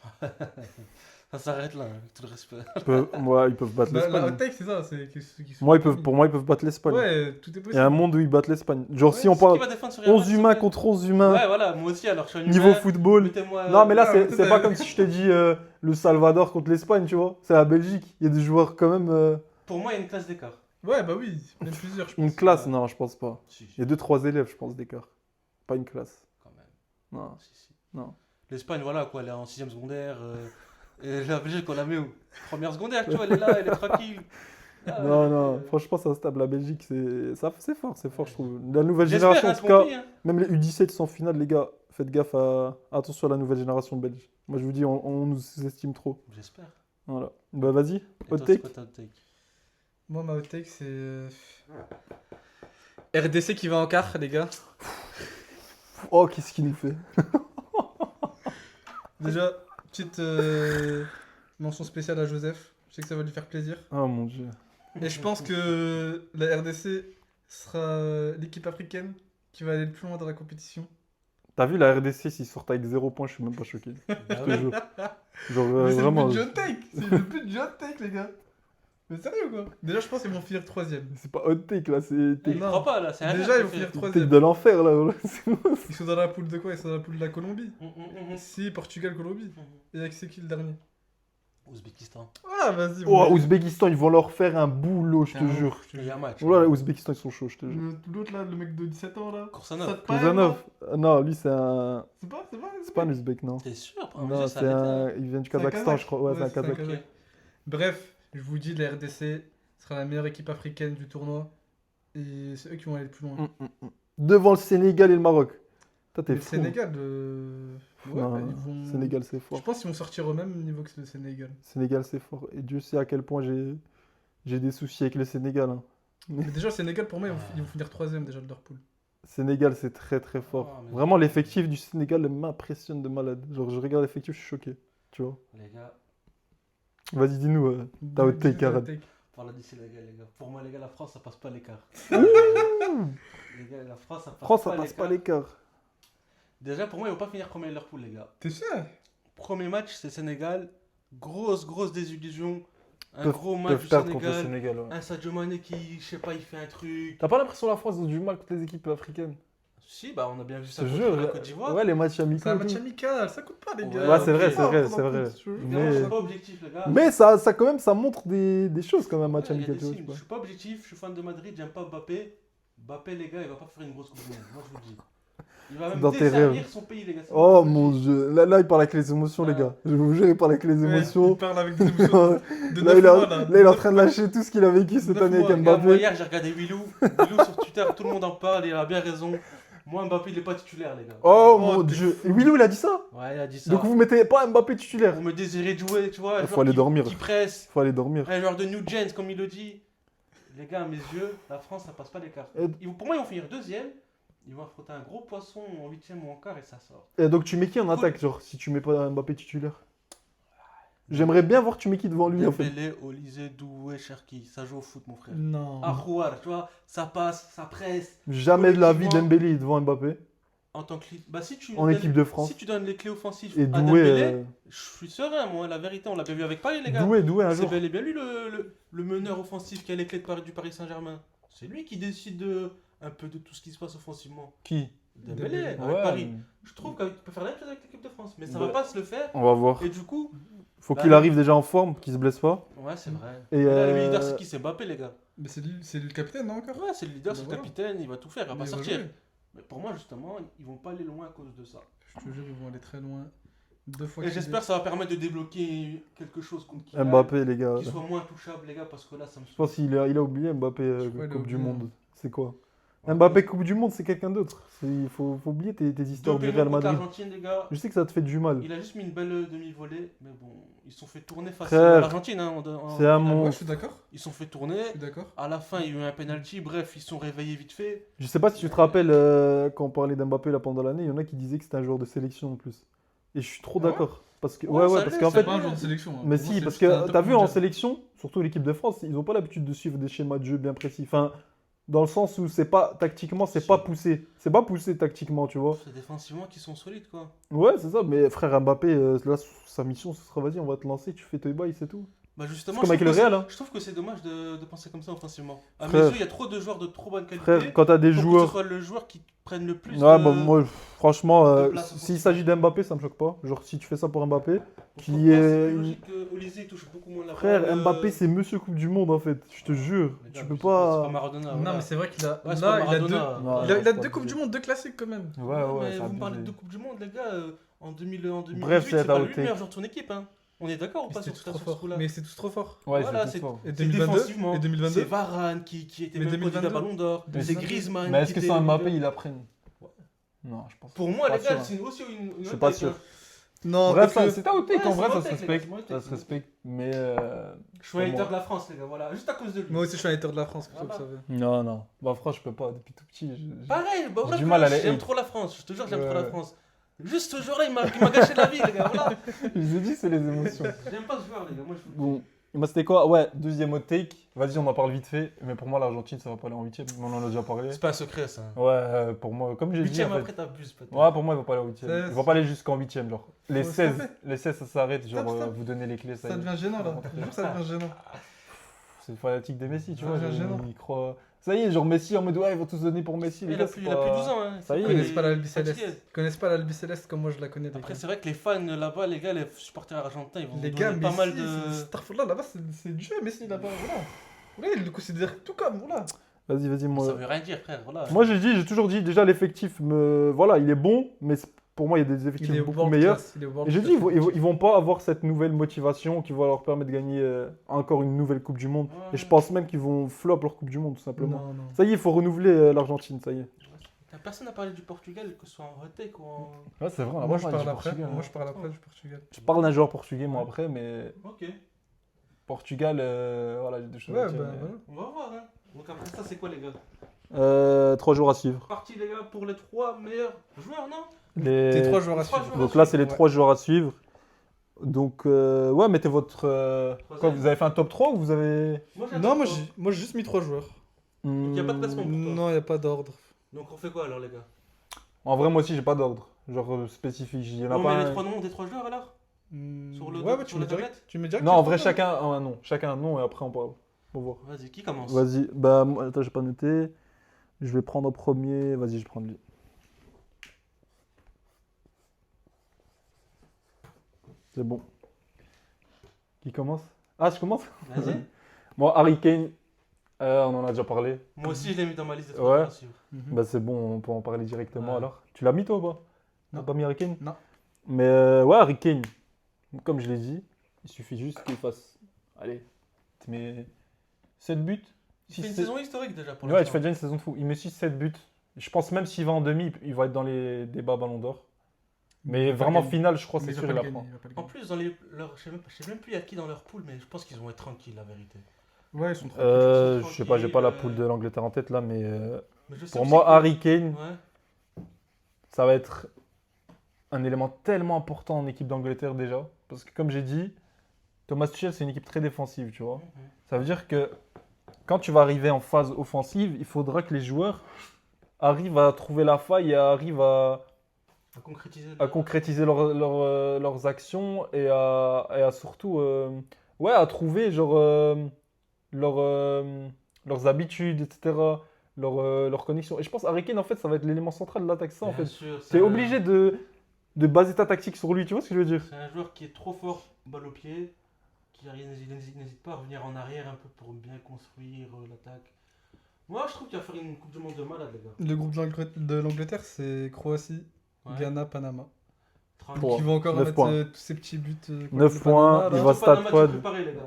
Ça s'arrête là, avec tout le respect. Ils peuvent battre La hot l'Espagne. take, c'est ça. C'est que ceux qui sont Pour moi, ils peuvent battre l'Espagne. Ouais, tout est Il y possible. a un monde où ils battent l'Espagne. Genre, si on Qui parle va défendre sur Real 11 Madrid, humains s'il te contre 11 plaît humains, Ouais, voilà, moi aussi, alors je suis un niveau humain. football. Mettez-moi. Non, mais là, Ah, c'est mais c'est ça- pas comme si je te dis le Salvador contre l'Espagne, tu vois. C'est la Belgique. Il y a des joueurs quand même. Pour moi, il y a une classe d'écart. Ouais, bah oui, même plusieurs, je pense. Une classe, non, je pense pas. Si, si, Il y a 2-3 élèves, je pense, d'écart. Pas une classe. quand même. Non. Si, si. Non. L'Espagne, voilà, quoi, elle est en 6ème secondaire. Et la Belgique, on la met où Première secondaire, tu vois, elle est là, elle est tranquille. Ah, Non, ouais. non, franchement, ça se tape. La Belgique, c'est fort, je trouve. La nouvelle J'espère, génération, hein, en c'est tout mon cas, pays, hein. même les U17 sont en finale, les gars. Faites gaffe attention à la nouvelle génération belge. Moi, je vous dis, on nous sous-estime trop. J'espère. Voilà. Bah, vas-y, Et hot toi, c'est take. quoi ta hot take Moi, ma hot take, c'est. RDC qui va en quart, les gars. Oh, qu'est-ce qu'il nous fait? Déjà, petite mention spéciale à Joseph. Je sais que ça va lui faire plaisir. Oh mon dieu. Et je pense que la RDC sera l'équipe africaine qui va aller le plus loin dans la compétition. T'as vu la RDC, s'ils sortent avec 0 points, je suis même pas choqué. Bah Je te ouais. jure. Genre, Mais c'est vraiment. le but de hot take. C'est le but de hot take, les gars. Mais sérieux ou quoi? Déjà, je pense qu'ils vont finir 3ème. C'est pas hot take là, c'est Il Non. croit pas là, c'est un Déjà, rêve ils vont qu'il finir fait. take 3ème. de l'enfer là. C'est bon. Ils sont dans la poule de quoi? Ils sont dans la poule de la Colombie. Mhm. Si, Portugal, Colombie. Et avec c'est qui le dernier? Ouzbékistan. Ah, vas-y. Oh, bon. Ouzbékistan, ils vont leur faire un boulot, je te Ah, jure. Il y a un match. Voilà, Ouzbékistan, ils sont chauds, je te jure. L'autre là, le mec de 17 ans là. Koursanov. Satpaev, Kouzanov. là. Non, lui, c'est un. C'est pas C'est pas un Ouzbek, non. T'es sûr Non, c'est un. Il vient du C'est un Kazakhstan, Kazakh. je crois. Ouais, c'est un Ouais, c'est un Kazakh. Kazakh. Ok. Bref, je vous dis, la RDC sera la meilleure équipe africaine du tournoi. Et c'est eux qui vont aller le plus loin. Devant le Sénégal et le Maroc. Toi, t'es Le fou. Sénégal, ouais, Non, bah, ils vont... Sénégal, c'est Je fort. pense qu'ils vont sortir au même niveau que le Sénégal. Sénégal, c'est fort. Et Dieu sait à quel point j'ai des soucis avec le Sénégal. Hein. Mais déjà, le Sénégal, pour moi, ils vont finir 3ème déjà de leur poule. Sénégal, c'est très très fort. Ah, mais- Vraiment, l'effectif du Sénégal m'impressionne de malade. Genre, je regarde l'effectif, je suis choqué. Tu vois. Les gars, Vas-y, dis-nous. T'as hot take, Arad. parle du Sénégal, les gars. Pour moi, les gars, la France, ça passe pas l'écart. Les gars, la France, ça passe France, ça pas passe pas l'écart. l'écart. Déjà, pour moi, ils vont pas finir premier de leur poule, les gars. T'es sûr? Premier match, c'est Sénégal. Grosse désillusion. Un Peuvent- gros match Peuvent du perdre contre le Sénégal. Sénégal. Ouais. Un Sadio Mané qui, je sais pas, il fait un truc. T'as pas l'impression que la France a du mal contre les équipes africaines? Si, bah, on a bien vu ça Je te contre jure. la Côte d'Ivoire. Ouais, les matchs amicaux. C'est un et match tout. amical, ça coûte pas, les Ouais, gars. Ouais, c'est vrai, ok. c'est vrai, Ah, c'est vrai. Évidemment, je Mais, suis pas objectif, les gars. mais ça quand même, ça montre des choses comme un match Ouais, il y a amical. des tu vois, signes. je sais Je suis pas objectif, je suis fan de Madrid, j'aime pas Mbappé. Mbappé, les gars, il va pas faire une grosse coupe du monde. Moi, je vous le dis. Il va même Dans tes desservir rêves. son pays, les gars. c'est Oh pas mon possible. dieu, là il parle avec les émotions les Ouais. gars. Je vous jure, il parle avec les Ouais, émotions. il parle avec des émotions là, de il 9 est, mois, là, il est en train de lâcher tout ce qu'il a vécu cette 9 année avec mois, Les gars, moi, Mbappé. hier, j'ai regardé Willou. Willou sur Twitter, tout le monde en parle, il a bien raison. Moi, Mbappé, il est pas titulaire, les gars. Oh Oh, mon t'es dieu. Et Willou, il a dit ça? Ouais, il a dit ça. Donc vous mettez pas Mbappé titulaire? Vous me désirez de jouer, tu vois. un Il faut joueur aller qui- dormir. Qui presse. Faut aller dormir. Un joueur de New Gens, comme il le dit. Les gars, à mes yeux, la France, ça passe pas l'écart. Pour moi, ils vont finir deuxième. Ils vont affronter un gros poisson en huitième ou en quart et ça sort. Et donc tu mets qui en attaque, genre, si tu mets pas Mbappé titulaire? J'aimerais bien voir tu mets qui devant lui, en fait. Dembélé, Olysée, Doué, Cherki. Ça joue au foot, mon frère. Non. Arouar, tu vois, ça passe, ça presse. Jamais de la vie Collectivement. Dembélé devant Mbappé. En tant que bah, si tu En donnes- équipe de France. Si tu donnes les clés offensives Et à Doué, Dembélé, je suis serein, moi. La vérité, on l'a bien vu avec Paris, les gars. Doué un C'est jour. bel et bien lui le meneur offensif qui a les clés du Paris Saint-Germain. C'est lui qui décide un peu de tout ce qui se passe offensivement. Qui? Dembélé, Dembélé. avec Ouais, Paris. Je trouve qu'il peut faire la même chose avec l'équipe de France, mais ça va Ouais. pas se le faire. On va voir. Et du coup, Faut Bah, qu'il arrive déjà en forme, qu'il se blesse pas. ouais, c'est vrai. Et Là, le leader, c'est qui? C'est Mbappé, les gars. Mais c'est lui le capitaine, non, encore? Ouais, c'est le leader, c'est le Voilà. capitaine, il va tout faire, il va Mais pas il va sortir. jouer. Mais pour moi, justement, ils vont pas aller loin à cause de ça. Je te jure, ils vont aller très loin. 2 fois Et qu'il j'espère que ça va permettre de débloquer quelque chose contre Kylian, Mbappé, les gars. qui soit moins touchable, les gars, parce que là, ça me Je pense qu'il il a oublié Mbappé Je crois qu'il a Coupe du oublié. Monde. C'est quoi? Mbappé Coupe du Monde, c'est quelqu'un d'autre. Il faut oublier tes histoires du Real Madrid. l'Argentine, les gars. Je sais que ça te fait du mal. Il a juste mis une belle demi-volée, mais bon, ils se sont fait tourner face Frère, à l'Argentine. Hein, c'est à finale. mon- Ouais, je suis d'accord. Ils se sont fait tourner. Je suis d'accord. À la fin, il y a eu un penalty. Bref, ils se sont réveillés vite fait. Je sais pas si tu te rappelles quand on parlait d'Mbappé là pendant l'année, il y en a qui disaient que c'était un joueur de sélection en plus. Et je suis trop Ah ouais d'accord. Parce que, Ouais, ça parce l'est, qu'en ça fait, C'est pas un joueur de sélection. hein. mais Pour moi, si, c'est parce juste un que top t'as vu en mondial. sélection, surtout l'équipe de France, ils ont pas l'habitude de suivre des schémas de jeu bien précis. Enfin, dans le sens où c'est pas tactiquement, c'est Si. pas poussé. C'est pas poussé tactiquement, tu vois. C'est défensivement qu'ils sont solides, quoi. Ouais, c'est ça. Mais frère Mbappé, là, sa mission, ce sera vas-y, on va te lancer, tu fais tes bails, c'est tout. Bah justement, C'est comme avec je le trouve que Real, hein. je trouve que c'est dommage de penser comme ça offensivement. À mes Frère. yeux, il y a trop de joueurs de trop bonne qualité. Frère, quand t'as des pour que joueurs. ce soit le joueur qui prenne le plus Ouais, de... bah, moi, franchement, de place s'il s'agit d'Mbappé, ça me choque pas. Genre, si tu fais ça pour Mbappé. Je qui trouve pas, est c'est une- logique que Olysée touche beaucoup moins la Frère, balle, Mbappé, c'est monsieur Coupe du Monde en fait. Je te jure. les gars, Tu peux c'est pas pas. Maradona. Non, voilà. mais c'est vrai qu'il a. Ouais, c'est Là, pas il a deux. Maradona. Non, Il a c'est deux pas Coupes du abusé. Monde, 2 classiques quand même. Ouais, mais c'est vous me parlez abusé. de Coupe du Monde, les gars. En 2018, Bref, c'est c'est pas la lui le outtake. meilleur joueur de son équipe. Hein. On est d'accord ou Mais pas c'était sur tous trop ce fort. coup-là? Mais c'est tous trop fort. Ouais, Voilà, c'est c'est- fort. Et C'est 2022 défensivement. Et 2022 C'est Varane qui était Mais même candidat 2022. Ballon d'Or. Mais C'est c'est- Griezmann. Mais est-ce qui que était- sans Mbappé, il apprenne? Non, je pense. Pour moi, Pas les gars, sûr, c'est aussi une. Je suis pas sûr. Non, Bref, parce que- c'est un outtake, Ouais, en c'est vrai, un ça se outtake, les gars, respecte. c'est un Ça outtake. se respecte. Mais. Je suis un Pour hater moi. de la France, les gars. Voilà, juste à cause de lui. Moi aussi, je suis un hater de la France, pour ça que Voilà. vous savez. Non, non. Bah, franchement, je peux pas. Depuis tout petit. Pareil, bah J'ai voilà, du mal à les j'aime hate. trop la France. Je te jure, j'aime Ouais. trop la France. Juste ce joueur-là, il m'a gâché la vie, les gars. Voilà. Je vous ai dit, c'est les émotions. J'aime pas ce joueur, les gars. Moi, je Bon. Moi, c'était quoi? Ouais, deuxième hot take. Vas-y, on en parle vite fait. Mais pour moi, l'Argentine, ça va pas aller en huitième. On en a déjà parlé. C'est pas un secret, ça. Ouais, pour moi, comme j'ai dit. Huitième En fait. après, t'abuses peut-être. Ouais, pour moi, ils vont pas aller en huitième. C'est- Ils vont pas aller jusqu'en huitième, genre. Les Faut 16, stopper. les 16, ça s'arrête. Genre, Stop, stop. vous donnez les clés, ça Ça y est. devient gênant là. Je jure, ça devient gênant. C'est le fanatique de Messi, tu Ça vois. devient gênant. Ils croient. Ça y est, genre Messi en mode ouais, ils vont tous donner pour Messi. Les Il a gars, plus, c'est il a pas- plus 12 ans. Hein. Ça y est, Ils Il connaissent est pas l'Albi fatigué. Céleste. Ils connaissent pas l'Albi Céleste comme moi je la connais. les Après, gars. c'est vrai que les fans là-bas, les gars, les supporters argentins, ils vont Les vous gars, donner pas mal Messi, de. Starfall là-bas, c'est Dieu, Messi là-bas. Voilà. Voilà, il le considère tout comme. Voilà. Vas-y, Ça moi. veut rien dire, frère. Voilà. Moi, j'ai toujours dit, déjà, l'effectif, voilà, il est bon, mais pour moi, il y a des Il effectifs est beaucoup world meilleurs. class, il est world Et j'ai class. dit, ils vont pas avoir cette nouvelle motivation qui va leur permettre de gagner encore une nouvelle Coupe du Monde. Ouais. Et je pense même qu'ils vont flop leur Coupe du Monde, tout simplement. Non, non. Ça y est, il faut renouveler l'Argentine, ça y est. Personne n'a parlé du Portugal, que ce soit en retake ou en. Ouais, c'est vrai. Moi je parle après. Moi je parle après du Portugal. Je parle d'un joueur portugais, moi, après, mais Ok, Portugal, voilà, j'ai des choses Ouais, à bah dire. mais- voilà. on va voir. Hein. Donc après ça, c'est quoi, les gars? 3 jours à suivre. Parti, les gars, pour les 3 meilleurs joueurs, non? Tes 3 joueurs à Les trois suivre. joueurs. Donc là, c'est les Ouais. 3 joueurs à suivre. Donc, ouais, mettez votre. Quoi, Troisième. vous avez fait un top 3 ou vous avez. Moi, j'ai un Non, top moi trois. j'ai juste mis 3 joueurs. il y a pas de classement. Pour toi. Non, il n'y a pas d'ordre. Donc on fait quoi alors, les gars? En vrai, moi aussi, j'ai pas d'ordre. Genre spécifique. Il y en a On pas met un- les 3 noms des 3 joueurs alors? Sur le- Ouais, ouais, sur la tablette tu mets direct. Non, en vrai, tu chacun un nom. Chacun un nom et après, on parle. Pour voir. Vas-y, qui commence? Vas-y. Bah, moi, attends, j'ai pas noté. Je vais prendre en premier. Vas-y, je vais prendre lui. C'est bon. Qui commence? Ah, je commence? Vas-y. Moi, Harry Kane. On en a déjà parlé. Moi aussi, je l'ai mis dans ma liste de Ouais. 3 joueurs à suivre. Mhm. Bah c'est bon, on peut en parler directement Ouais. alors. Tu l'as mis toi ou pas? Non. T'as pas mis Harry Kane? Non. Mais ouais, Harry Kane, comme je l'ai dit, il suffit juste qu'il fasse. Allez, tu mets 7 buts. Tu fais une c'est- saison historique déjà pour Ouais, l'instant. tu fais déjà une saison de fou. Il met 6-7 buts. Je pense même s'il va en demi, il va être dans les débats Ballon d'Or. Mais Il va pas vraiment gagner. finale, je crois, Mais c'est il va sûr, pas il le la gagner, prend. il va pas le En gagner. plus, je sais même plus il y a qui dans leur poule, mais je pense qu'ils vont être tranquilles, la vérité. Ouais, ils sont tranquilles. Je sais pas, j'ai pas la tranquille, poule de l'Angleterre en tête là, mais Mais je sais pour aussi moi, que- Harry Kane, Ouais. ça va être un élément tellement important en équipe d'Angleterre déjà. Parce que comme j'ai dit, Thomas Tuchel, c'est une équipe très défensive, tu vois. Mhm. Ça veut dire que quand tu vas arriver en phase offensive, il faudra que les joueurs arrivent à trouver la faille et arrivent à concrétiser leurs actions et à surtout ouais, à trouver genre, leurs habitudes, etc. Leurs connexions. Et je pense Harry Kane, en fait, ça va être l'élément central de l'attaque. Ça, en Bien fait. sûr, Tu es obligé de baser ta tactique sur lui, tu vois ce que je veux dire? C'est un joueur qui est trop fort, balle au pied, qui n'hésite pas à revenir en arrière un peu pour bien construire l'attaque. Moi, je trouve qu'il va faire une Coupe du Monde de malade, les gars. Le groupe de l'Angleterre, c'est Croatie, Ouais. Ghana, Panama. Tranquille. Pour- Qui va encore 9 mettre points. tous ces petits buts. contre 9 le points, Panama, là. il va C'est pas un stade match pod. préparé, les gars.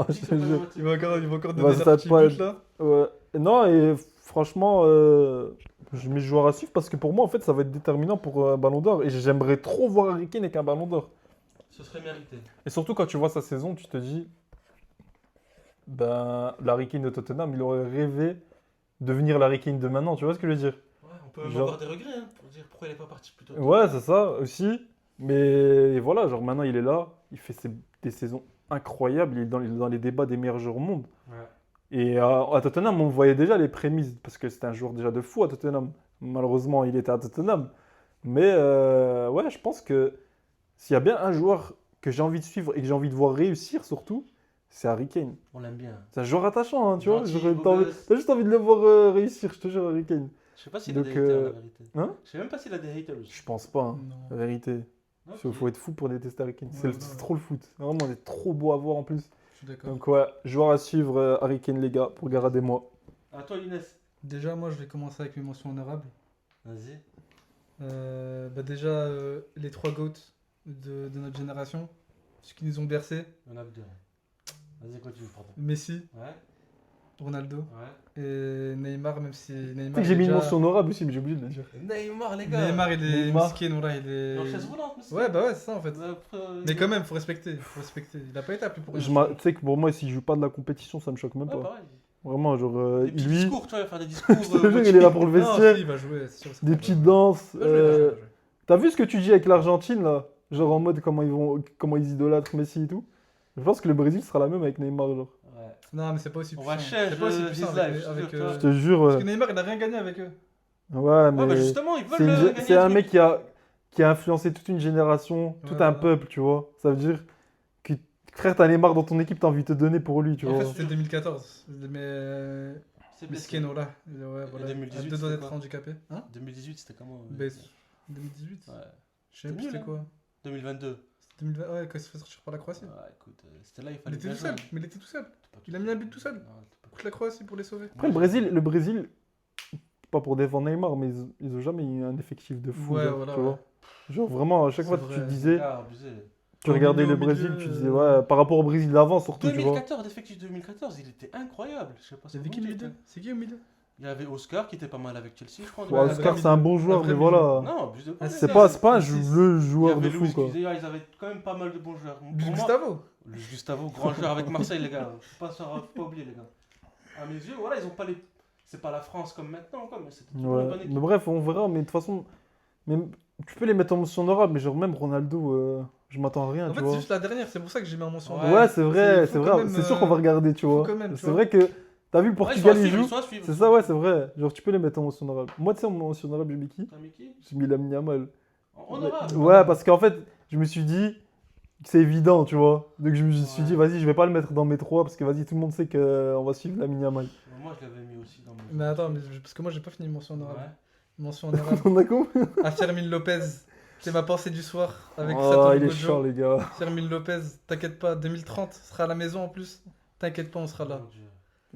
Je Dis que te c'est pas un jure. match Il va encore Il va donner se leurs taper petits pas. buts là. Ouais. Non, et franchement, je mets ce joueur à suivre parce que pour moi, en fait, ça va être déterminant pour un Ballon d'Or. Et j'aimerais trop voir Harry Kane avec un Ballon d'Or. Ce serait mérité. Et surtout, quand tu vois sa saison, tu te dis, ben, l'Harry Kane de Tottenham, il aurait rêvé de devenir l'Harry Kane de maintenant. Tu vois ce que je veux dire? Ouais, on peut même Genre- avoir des regrets hein, pour dire pourquoi il n'est pas parti plus tôt. Ouais, c'est ça aussi. Mais voilà, genre maintenant, il est là. Il fait des saisons incroyables. Il est dans les débats des meilleurs joueurs au monde. Ouais. Et à Tottenham, on voyait déjà les prémices, parce que c'était un joueur déjà de fou à Tottenham. Malheureusement, il était à Tottenham. Mais ouais, je pense que s'il y a bien un joueur que j'ai envie de suivre et que j'ai envie de voir réussir surtout, c'est Harry Kane. On l'aime bien. C'est un joueur attachant, hein, tu vois. Gentil, Genre, beau gosse. t'as juste envie de le voir réussir, je te jure, Harry Kane. Je sais pas s'il a Donc, des haters, la vérité. hein? Je sais même pas s'il a des haters. Je pense pas, hein, Non. la vérité. Ok. Faut être fou pour détester Harry Kane. Ouais, C'est ouais. c'est trop le foot. Vraiment, il est trop beau à voir en plus. Je suis d'accord. Donc ouais, joueur à suivre, Harry Kane, les gars, pour Gardez-moi. À toi, Inès. Déjà, moi, je vais commencer avec mes mentions honorables. Vas-y. Déjà, les 3 GOAT de notre génération, ceux qui nous ont bercés, Il y en a que deux. Vas-y, continue, pardon. Messi, Ouais, Ronaldo ouais. et Neymar, même si Tu sais Neymar. que j'ai il est mis une déjà- mention honorable aussi, mais j'ai oublié de le dire. Neymar, les gars. Neymar, il est Neymar. miskin, voilà, il est. En chaise roulante, monsieur. Ouais, bah ouais, c'est ça en fait. Après, Mais quand même, faut respecter, faut respecter. Il a pas été appelé pour rien. Tu sais que pour moi, s'il joue pas de la compétition, ça me choque même Ouais, pas. pareil. Vraiment, genre, Des petits lui, discours, tu vois, il va faire des discours. je te jure, il est là pour le Non, vestiaire, si, il va jouer, c'est sûr. c'est des sûr, petites il va danses. jouer. Il va jouer, il va jouer. T'as vu ce que tu dis avec l'Argentine là? Genre en mode comment ils idolâtrent Messi et tout. Je pense que le Brésil sera la même avec Neymar, genre. Ouais. Non, mais c'est pas aussi On puissant. va change C'est pas aussi his puissant life, avec, je te avec, jure, tu vois. Je te jure, Parce que Neymar, il a rien gagné avec eux. ouais, Ouais, mais bah justement, ils veulent c'est une- gagner c'est le un truc. mec qui a influencé toute une génération, tout Ouais, un voilà. peuple, tu vois. Ça veut dire que frère, t'as Neymar dans ton équipe, t'as envie de te donner pour lui, tu En vois. fait, c'était 2014. Mais. C'est blessé. Miskin, voilà. Ouais, voilà. 2018, À deux doigts c'était d'être quoi handicapé. Hein 2018, c'était comment Ben, 2018 Ouais. Je sais même plus C'était c'était nul, quoi. 2022. C'était 2020, ouais, quand il s'est fait sortir par la Croatie. Ouais, écoute, c'était là, il Il fallait était bien tout seul, jouer. mais il était tout seul. T'es pas Il a mis un but tout seul. Non, t'es pas- Contre la Croatie pour les sauver. Après, le Brésil, pas pour défendre Neymar, mais ils ont jamais eu un effectif de fou, Ouais, genre, voilà, tu ouais. vois. Genre vraiment, à chaque C'est fois que tu vrai. disais, Ah, abusé. tu Au regardais milieu, le au Brésil, milieu, tu disais, ouais, par rapport au Brésil d'avant surtout, tu vois. 2014, l'effectif de 2014, il était incroyable. Je sais pas Il y si avait qui vous au dites, milieu hein. C'est qui au milieu Il y avait Oscar qui était pas mal avec Chelsea, je crois. en Ouais, un 2014. Oscar, c'est un bon joueur, vrai mais milieu. voilà. Non, abuse de pas. Ah, les c'est gars. C'est pas le Il y joueur de avait fou, Luis quoi. Guzea, ils avaient quand même pas mal de bons joueurs. Luis Pour moi, Gustavo. Luis Gustavo, grand joueur avec Marseille, les gars. Faut pas oublier, les gars. À mes yeux, voilà, ils ont pas les. C'est pas la France comme maintenant, quoi, mais c'était toujours une Ouais. bonne équipe. Mais bref, on verra, mais de toute façon, même, tu peux les mettre en mention honorable, mais genre même Ronaldo, je m'attends à rien, En tu fait, vois. c'est juste la dernière, c'est pour ça que j'ai mis en mention. Ouais. Ouais, c'est vrai, faut c'est quand vrai. même, C'est sûr qu'on va regarder, tu vois. quand même, tu C'est vois. vrai que t'as vu le Ouais, Portugal, il ils joue. sont à suivre. C'est ça, ouais, c'est vrai. Genre, tu peux les mettre en mention honorable. Moi, tu sais, en mention honorable, j'ai mis qui? T'as mis qui J'ai mis Lamine Yamal. Honorable. Ouais, parce qu'en fait, je me suis dit que c'est évident, tu vois. Donc, je me suis dit, vas-y, je vais pas le mettre dans mes 3 parce que, vas-y, tout le monde sait qu'on va suivre Lamine Yamal. Moi, je l'avais mis aussi dans mes. Mais attends, parce que moi j'ai pas fini mention honorable. Ouais. Mention honorable On a compris? à Fermin Lopez. C'est ma pensée du soir avec Oh, Satoru il est Gojo. chiant, les gars. Fermin Lopez, t'inquiète pas, 2030 sera à la maison en plus. T'inquiète pas, on sera là. Mon Dieu.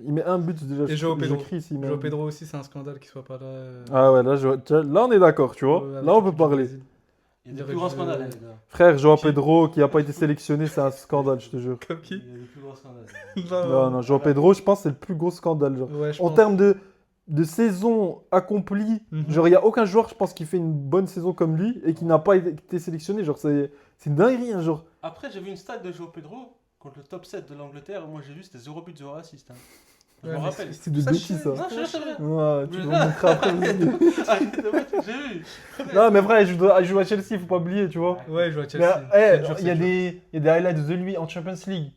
Il met un but déjà. Et Joao Pedro. J'écris s'il met un Joao but. Pedro aussi, c'est un scandale qu'il soit pas là. Ah ouais, là, là on est d'accord, tu vois. avec Là, on peut l'équipe du parler. Brésil. Il y a des Il plus grands aurait dû- scandales, les gars. Frère, Joao Pedro qui a pas été sélectionné, c'est un scandale, je te jure. Comme Il qui y a des plus grands scandales. Non, non, Joao Pedro, je pense que c'est le plus gros scandale. Genre. Ouais, je En pense. termes de saison accomplie. Mhm. Genre, il n'y a aucun joueur, je pense, qui fait une bonne saison comme lui et qui n'a pas été sélectionné. Genre, c'est une dinguerie, hein, genre. Après, j'ai vu une stat de João Pedro contre le top 7 de l'Angleterre. Moi, j'ai vu, c'était 0 but, 0 assist. Hein. Je Ouais, me mais rappelle. C'est de Ça, bêtises, je ça. Non, je sais rien. Ouais, tu Mais vas là- me montrer après. vas-y. J'ai vu. Non, mais vrai, il joue à Chelsea, faut pas oublier, tu vois. Ouais, il joue à Mais, Chelsea. eh, C'est dur, il y a c'est dur. des highlights de lui en Champions League.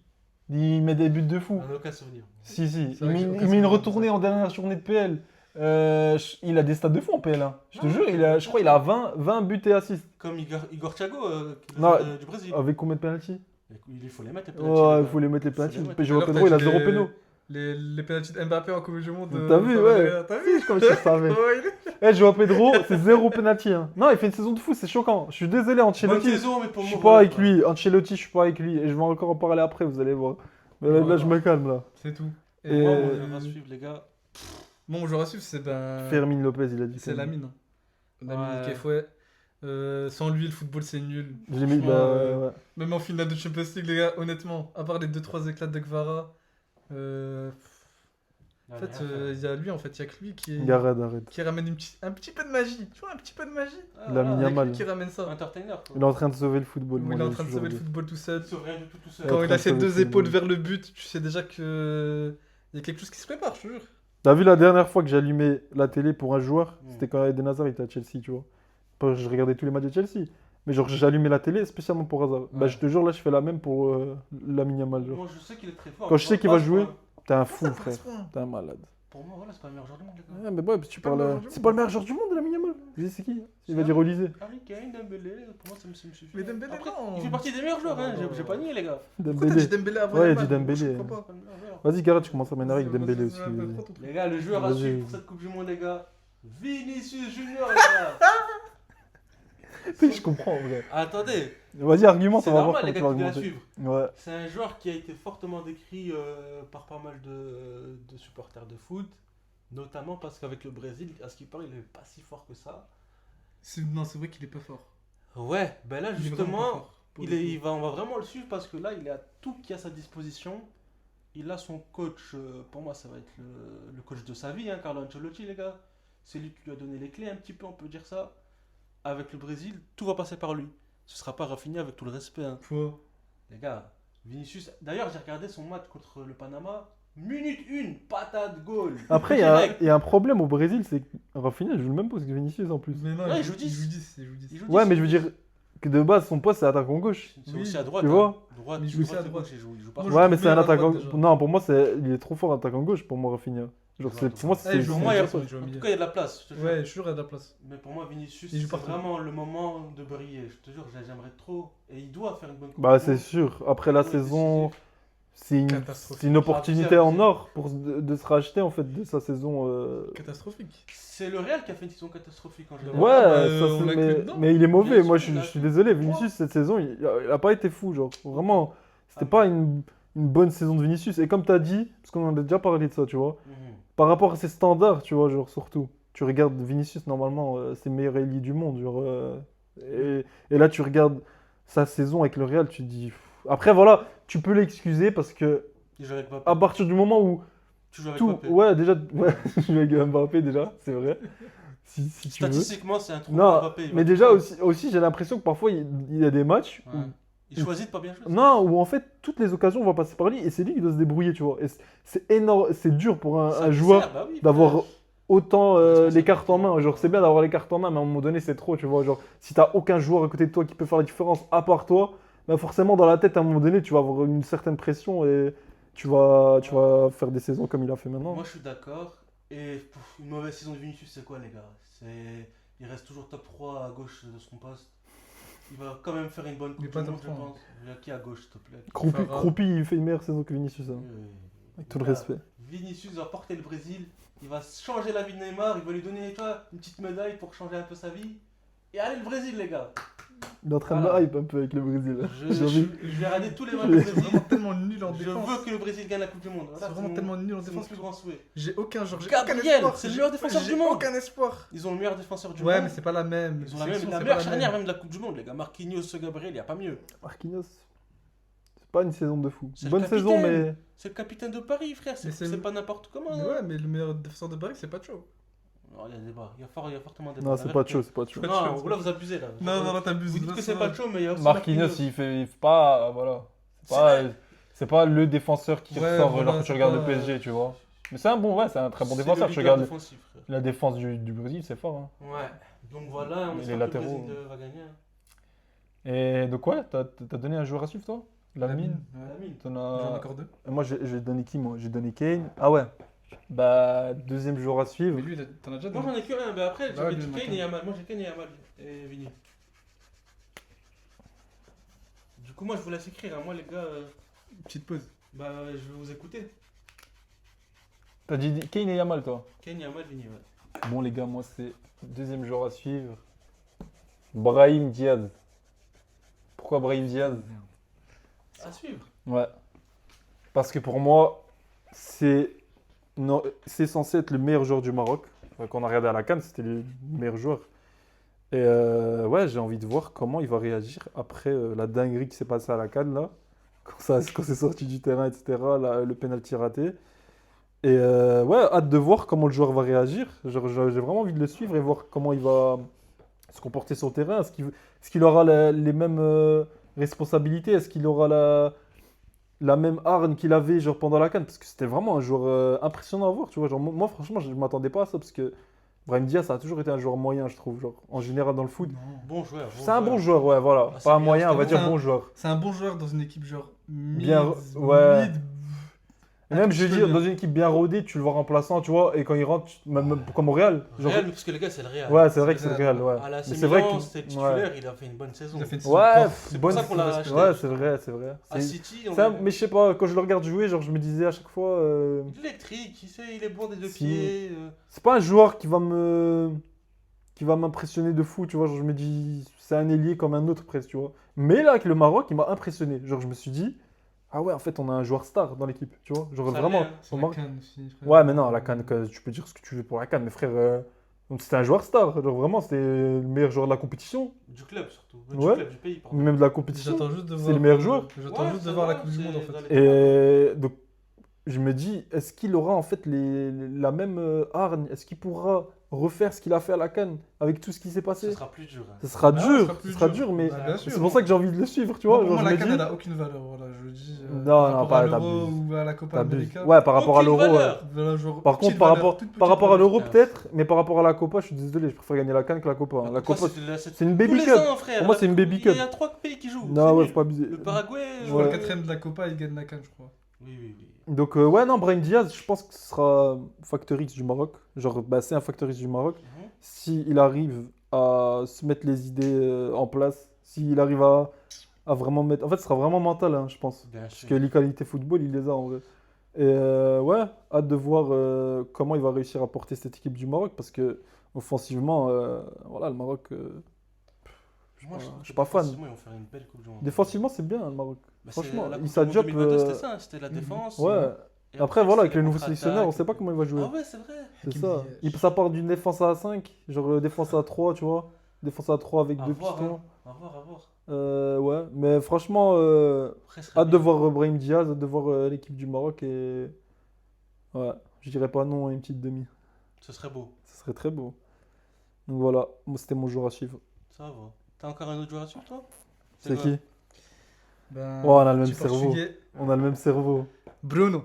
Il met des buts de fou. On n'a aucun souvenir. Si, si. C'est vrai que j'ai aucun Il met une souvenir de retournée ça. en dernière journée de PL. Il a des stats de fou en PL. Hein. Je te Ah, jure, je crois qu'il a 20 buts et assists. Comme Igor Thiago, qui est Non. du Brésil. Avec combien de penalties? Il faut les mettre, les penalties, Ouais, les il gars. faut les mettre les Faut les penalties. mettre. João Alors, Pedro, il a t'as 0 dit péno. Les pénaltys de Mbappé en Coupe du Monde. T'as vu, ça ouais. va, T'as vu Si, comme je savais. Ouais, Eh, João Pedro, c'est 0 penalty. Hein. Non, il fait une saison de fou, c'est choquant. Je suis désolé, Bonne Ancelotti. saison, mais pour Je moi. suis pas voilà, avec lui. Ancelotti, je suis pas avec lui. Et je vais encore en parler après, vous allez voir. Mais là, je me calme, là. C'est tout. Et- Moi, on va suivre, les gars. Bon, joueur à suivre, c'est Fermin Lopez, il a dit. C'est Lamine. Lamine Ouais. Kefoué. Sans lui, le football, c'est nul. Je l'ai mis, Franchement, ouais. Même en finale de Champions League, les gars, honnêtement, à part les 2-3 éclats de Gvara, en fait, il y a lui, en fait, il y a que lui Arrête. qui ramène un petit peu de magie. Tu vois, un petit peu de magie. Lamine Il y a que Yamal. lui qui ramène ça. Entertainer. quoi. Il est en train de sauver le football. Où moi, il est en j'ai train de toujours sauver le dit. football tout seul. Il sauve rien du tout seul. Quand Ouais, il a très ses sauvé deux le épaules football. vers le but, tu sais déjà que il y a quelque chose qui se prépare, je te jure. T'as vu la dernière fois que j'ai allumé la télé pour un joueur? Mm. C'était quand Eden Hazard était à Chelsea, tu vois. Je regardais tous les matchs de Chelsea. Mais genre, j'ai allumé la télé spécialement pour Hazard. Bah, Ouais. je te jure, là, je fais la même pour Lamine Yamal. Genre. Moi, je sais qu'il est très fort. Quand je sais qu'il va Pas à ce jouer, point. t'es un fou, Ça frère. passe pas. T'es un malade. Pour moi, voilà, c'est pas le meilleur joueur du monde, les gars. Ouais, mais ouais, tu pas le parles. meilleur joueur du C'est pas le meilleur joueur du monde, Lamine Yamal. Tu sais, c'est qui? Il va C'est dire Olysée. Harry Kane, Dembélé, pour moi, ça me suffit. Mais Dembélé, Après, non. il fait partie des meilleurs joueurs, hein. J'ai pas nié, les gars. Pourquoi t'as dit Dembélé avant Ouais, il Yamal dit Dembélé. Je comprends C'est pas. pas le meilleur joueur. Vas-y, Gareth, tu commences à m'énerver avec Dembélé aussi. Ouais, ouais, vas-y. prends ton truc. Les gars, le joueur à Vas-y. suivre pour cette Coupe du Monde, les gars. Vinicius Junior, les gars. Je comprends, en vrai. Attendez, Vas-y, argumente, c'est on va voir normal, les comment tu gars, vas qui viennent argumenter. suivre. Ouais. C'est un joueur qui a été fortement décrit par pas mal de supporters de foot, notamment parce qu'avec le Brésil, à ce qu'il paraît, il est pas si fort que ça. Non, c'est vrai qu'il est pas fort. Ouais, ben là Il est vraiment pas justement, fort, pour le coup. on va vraiment le suivre parce que là, il a tout qui est à sa disposition. Il a son coach, pour moi, ça va être le coach de sa vie, hein, Carlo Ancelotti, les gars. C'est lui qui lui a donné les clés un petit peu, on peut dire ça. Avec le Brésil, tout va passer par lui. Ce sera pas Rafinha avec tout le respect. Hein. Faut. Les gars, Vinicius. D'ailleurs, j'ai regardé son match contre le Panama. Minute 1, patate, goal. Après, Direct. il y a un problème au Brésil, c'est que Rafinha joue le même poste que Vinicius en plus. Mais non, Ouais, il il joue joue 10. 10. Il joue Il 10. joue Ouais, 10. mais je veux dire que de base, son poste, c'est attaquant gauche. C'est Oui, aussi à droite. tu hein. vois. Droite, Mais il joue aussi à droite. gauche, il joue pas. Moi, je Ouais, trouve mais c'est un bien à droite, attaquant. déjà. Non, pour moi, il est trop fort attaquant gauche pour moi, Rafinha. Genre, Je c'est, vois, pour moi, Ah, c'est. il joue au Pour moi, milieu, il y a- il joue au En tout milieu. cas, il y a de la place. Je te jure. Ouais, je suis sûr, il y a de la place. Mais pour moi, Vinicius, Il joue c'est partout. vraiment le moment de briller. Je te jure, j'aimerais trop. Et il doit faire une bonne Coupe Bah, du c'est Monde. sûr. Après la Il doit être saison, décisif. Catastrophique. c'est une opportunité Ah, en c'est- or pour de se racheter en fait de sa saison. Catastrophique. C'est le Real qui a fait une saison catastrophique en général. Ouais, bah, ça, on c'est- l'a mais, cru dedans. mais il est mauvais. Bien Moi, sûr, je suis désolé. Vinicius, cette saison, il a pas été fou. Genre, vraiment, c'était Ah, pas une bonne saison de Vinicius. Et comme tu as dit, parce qu'on en a déjà parlé de ça, tu vois, Mhm. par rapport à ses standards, tu vois, genre, surtout. Tu regardes Vinicius, normalement, c'est le meilleur ailier du monde. Genre, et là, tu regardes sa saison avec le Real, tu te dis. Après, voilà, tu peux l'excuser parce que Il joue avec Mbappé. à partir du moment où Tu joues avec tout. Mbappé. Ouais, déjà, ouais, je joue avec Mbappé déjà, c'est vrai. Si tu veux. Statistiquement, c'est un trou Non, Mbappé. il va mais tout déjà faire. aussi j'ai l'impression que parfois il y a des matchs Ouais. Il choisit de pas bien jouer. non, où en fait toutes les occasions vont passer par lui et c'est lui qui doit se débrouiller, tu vois. Et c'est énorme, c'est dur pour Ça un te joueur sert, bah oui, d'avoir frère. autant les Responsabilité. cartes en main. Genre c'est bien d'avoir les cartes en main, mais à un moment donné c'est trop, tu vois. Genre si t'as aucun joueur à côté de toi qui peut faire la différence à part toi, bah forcément dans la tête à un moment donné tu vas avoir une certaine pression et tu vas faire des saisons comme il a fait maintenant. Moi, je suis d'accord. Et pff, une mauvaise saison de Vinicius, c'est quoi, les gars? Il reste toujours top 3 à gauche de son poste. Il va quand même faire une bonne Il est Coupe pas du Monde, top je 3, pense. Il y a qui à gauche, s'il te plaît? Farah. Croupi, il fait une meilleure saison que Vinicius, hein. Avec tout le Les gars, respect. Vinicius va porter le Brésil. Il va changer la vie de Neymar. Il va lui donner, tu vois, une petite médaille pour changer un peu sa vie. Et allez, le Brésil, les gars! Il est en train de Voilà. hype un peu avec le Brésil. Je J'ai envie- vais regarder tous les matchs Je- du C'est Brésil. vraiment tellement nul en Je défense. veux que le Brésil gagne la Coupe du Monde. Voilà, C'est vraiment mon- tellement nul en c'est mon défense. plus grand souhait. J'ai aucun genre. J'ai Gabriel, aucun espoir. c'est le meilleur défenseur J'ai du monde. aucun espoir. Ils ont le meilleur défenseur du Ouais, monde. mais c'est pas la même. Ils ont la, Sélection, la c'est meilleure pas la charnière même. même de la Coupe du Monde, les gars. Marquinhos, Gabriel, il n'y a pas mieux. Marquinhos. pas une saison de fou. C'est le Bonne saison, capitaine. mais C'est le capitaine de Paris, frère. Mais C'est pas n'importe comment. Mais hein. ouais, mais le meilleur défenseur de Paris, c'est pas chaud. Non, il y a débat. Il y a fortement débat. non, c'est pas chaud, c'est pas chaud. Non, là, vous abusez, là. Non, t'abuses. Vous dites que c'est pas chaud, mais il y a aussi Marquinhos, il fait pas, voilà. C'est pas le défenseur qui Ouais, ressort voilà, lorsque tu c'est regardes pas- le PSG, tu vois. Mais c'est un bon, ouais, c'est un très bon C'est défenseur. le Tu leader regardes défensif, frère. la défense du Brésil, c'est fort. Hein. Ouais. Donc voilà, on Les espère que le latéraux. Brésil va gagner. hein. Et donc, ouais, t'as donné un joueur à suivre, toi? Lamine? La mine. T'en J'en ai as... encore deux. Moi, j'ai donné qui, moi? J'ai donné Kane. Ah ouais. Bah, deuxième joueur à suivre. Mais lui, t'en as déjà Moi, donné. j'en ai que un. Mais après, Bah ouais, j'ai lui, Kane maintenant. et Yamal. Moi, j'ai Kane et Yamal. Et Vini. Du coup, moi, je vous laisse écrire. hein. Moi, les gars, Petite pause. bah, je vais vous écouter. T'as dit Kane et Yamal, toi? Kane, Yamal, Vini. Ouais. Bon, les gars, moi, c'est deuxième joueur à suivre. Brahim Diaz. Pourquoi Brahim Diaz? À suivre. Ouais. Parce que pour moi, c'est censé être le meilleur joueur du Maroc. Quand on a regardé à la CAN, c'était le meilleur joueur. Et ouais, j'ai envie de voir comment il va réagir après la dinguerie qui s'est passée à la CAN, là. Quand c'est sorti du terrain, etc. Le penalty raté. Et ouais, hâte de voir comment le joueur va réagir. Genre, j'ai vraiment envie de le suivre et voir comment il va se comporter sur le terrain. Est-ce qu'il aura les mêmes responsabilités? Est-ce qu'il aura la même hargne qu'il avait genre, pendant la CAN? Parce que c'était vraiment un joueur impressionnant à voir. Tu vois. Genre, moi, franchement, je ne m'attendais pas à ça parce que Brahim Diaz, ça a toujours été un joueur moyen, je trouve. Genre, en général, dans le foot. Non. Bon joueur. C'est un bon joueur, ouais, voilà. Ah, c'est Pas un bien, moyen, on va c'est dire bon. bon joueur. C'est un bon joueur dans une équipe genre Bien, ouais. mid. Et même, je veux dire, dans une équipe bien rodée, tu le vois remplaçant, tu vois, et quand il rentre, même comme au Real. Genre, Real, parce que les gars, c'est le Real. ouais, c'est vrai que c'est c'est le Real, ouais. À la Mais c'est vrai Milan, que. c'était ouais. titulaire, il a fait une bonne saison. Il a fait une Ouais, saison C'est pour bonne. ça qu'on l'a acheté. Ouais, c'est vrai, c'est vrai. À C'est- City, on c'est un- l'a- mais je sais pas, quand je le regarde jouer, genre, je me disais à chaque fois, Il est électrique, il est bon des deux Si. pieds. c'est pas un joueur qui va m'impressionner de fou, tu vois. Genre, je me dis, c'est un ailier comme un autre presque, tu vois. Mais là, avec le Maroc, il m'a impressionné. Genre, je me suis dit, ah ouais, en fait, on a un joueur star dans l'équipe, tu vois. Genre, Ça vraiment. l'est, hein. C'est au la Maroc- CAN aussi, frère. Ouais, mais non, la CAN, tu peux dire ce que tu veux pour la CAN, mais frère, donc c'était un joueur star. Genre, vraiment, c'était le meilleur joueur de la compétition, Du club surtout. Ouais. Du club, du pays, pardon. même de la compétition. J'attends juste de voir. C'est le meilleur joueur. J'attends Ouais, juste de ça voir la va, Coupe du Monde en c'est fait. dans les- Et donc, je me dis, est-ce qu'il aura en fait la même hargne? Est-ce qu'il pourra refaire ce qu'il a fait à la CAN avec tout ce qui s'est Ce passé? sera plus dur. hein. Ce sera Ah, ce dur, sera plus ce sera dur. dur, mais Bah, bien sûr. c'est pour ça que j'ai envie de le suivre, tu Moi, vois. pour Genre, moi, je la me CAN, dis, elle a aucune valeur. Voilà, je le dis. Non, par non, rapport à pas- l'Euro t'abuses. ou à la Copa t'abuses. América. Ouais, par rapport à Aucune l'euro, valeur. Voilà, genre, Par petite contre, par valeur, rapport, toute petite par rapport à valeur. l'euro putain. peut-être, mais par rapport à la Copa, je suis désolé, je préfère gagner la CAN que la Copa. La Copa, c'est une baby Tous les cup. ans, frère. Pour moi, c'est une baby cup. Il y a 3 pays qui jouent. Non, c'est ouais, nul. faut pas abuser. Le Paraguay. Je vois Ouais. le quatrième de la Copa, il gagne la CAN, je crois. Oui, oui, oui. Donc, ouais, non, Brahim Diaz, je pense que ce sera Factor X du Maroc. Genre, bah, c'est un Factor X du Maroc. Mhm. S'il arrive à se mettre les idées en place, s'il arrive à vraiment mettre. En fait, ce sera vraiment mental, hein, je pense. Bien Parce sûr. que les qualités football, il les a en vrai. Et ouais, hâte de voir comment il va réussir à porter cette équipe du Maroc. Parce que, offensivement, voilà, le Maroc. Moi, je suis pas fan. Défensivement, ils vont faire une belle Coupe du Monde. Défensivement, c'est bien, le Maroc. Bah, franchement, la il Coupe du s'adjope, Monde 2022, c'était ça, c'était la Mhm. défense. Ouais. Et Après, voilà, c'est avec les le nouveau contre-attaques. sélectionneur, on sait pas comment il va jouer. Ah ouais, c'est vrai. C'est Hakim ça. Ziyech. Ça part d'une défense à 5, genre défense à 3, tu vois. Défense à 3 avec À deux voir, pistons. hein. À voir, à voir. Ouais, mais franchement, Après, ce serait hâte de bien. voir Brahim Diaz, hâte de voir l'équipe du Maroc et. Ouais, je dirais pas non à une petite demi. Ce serait beau. Ce serait très beau. Donc voilà, moi c'était mon joueur à suivre. Ça va. T'as encore un autre joueur à suivre, toi? C'est quoi qui? Ben, Oh, on a le même petit cerveau. Portugais. On a le même cerveau. Bruno.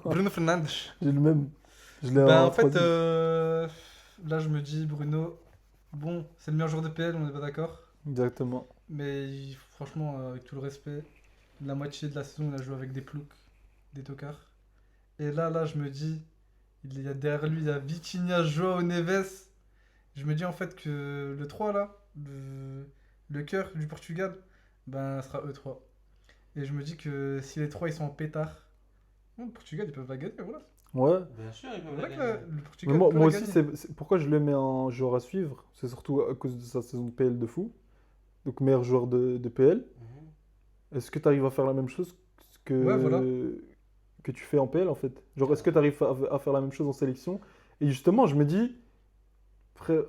Bruno Fernandes. J'ai le même. Je l'ai Ben, en en fait, 3D. là, je me dis, Bruno, bon, c'est le meilleur joueur de PL, on est pas d'accord. Exactement. Mais franchement, avec tout le respect, la moitié de la saison, il a joué avec des ploucs, des tocards. Et là, je me dis, il y a derrière lui, il y a Vitinha, João Neves. Je me dis en fait que le 3 là, le cœur du Portugal, ben, sera eux 3. Et je me dis que si les 3 ils sont en pétard, le Portugal ils peuvent la gagner, voilà. Ouais. Bien sûr, ils peuvent Voilà la que gagner. le Mais Portugal moi, peut moi la aussi, gagner. pourquoi je le mets en joueur à suivre, c'est surtout à cause de sa saison de PL de fou. Donc meilleur joueur de PL. Mhm. Est-ce que tu arrives à faire la même chose que, Ouais, voilà. que tu fais en PL en fait? Genre, est-ce que tu arrives à faire la même chose en sélection? Et justement, je me dis, frère,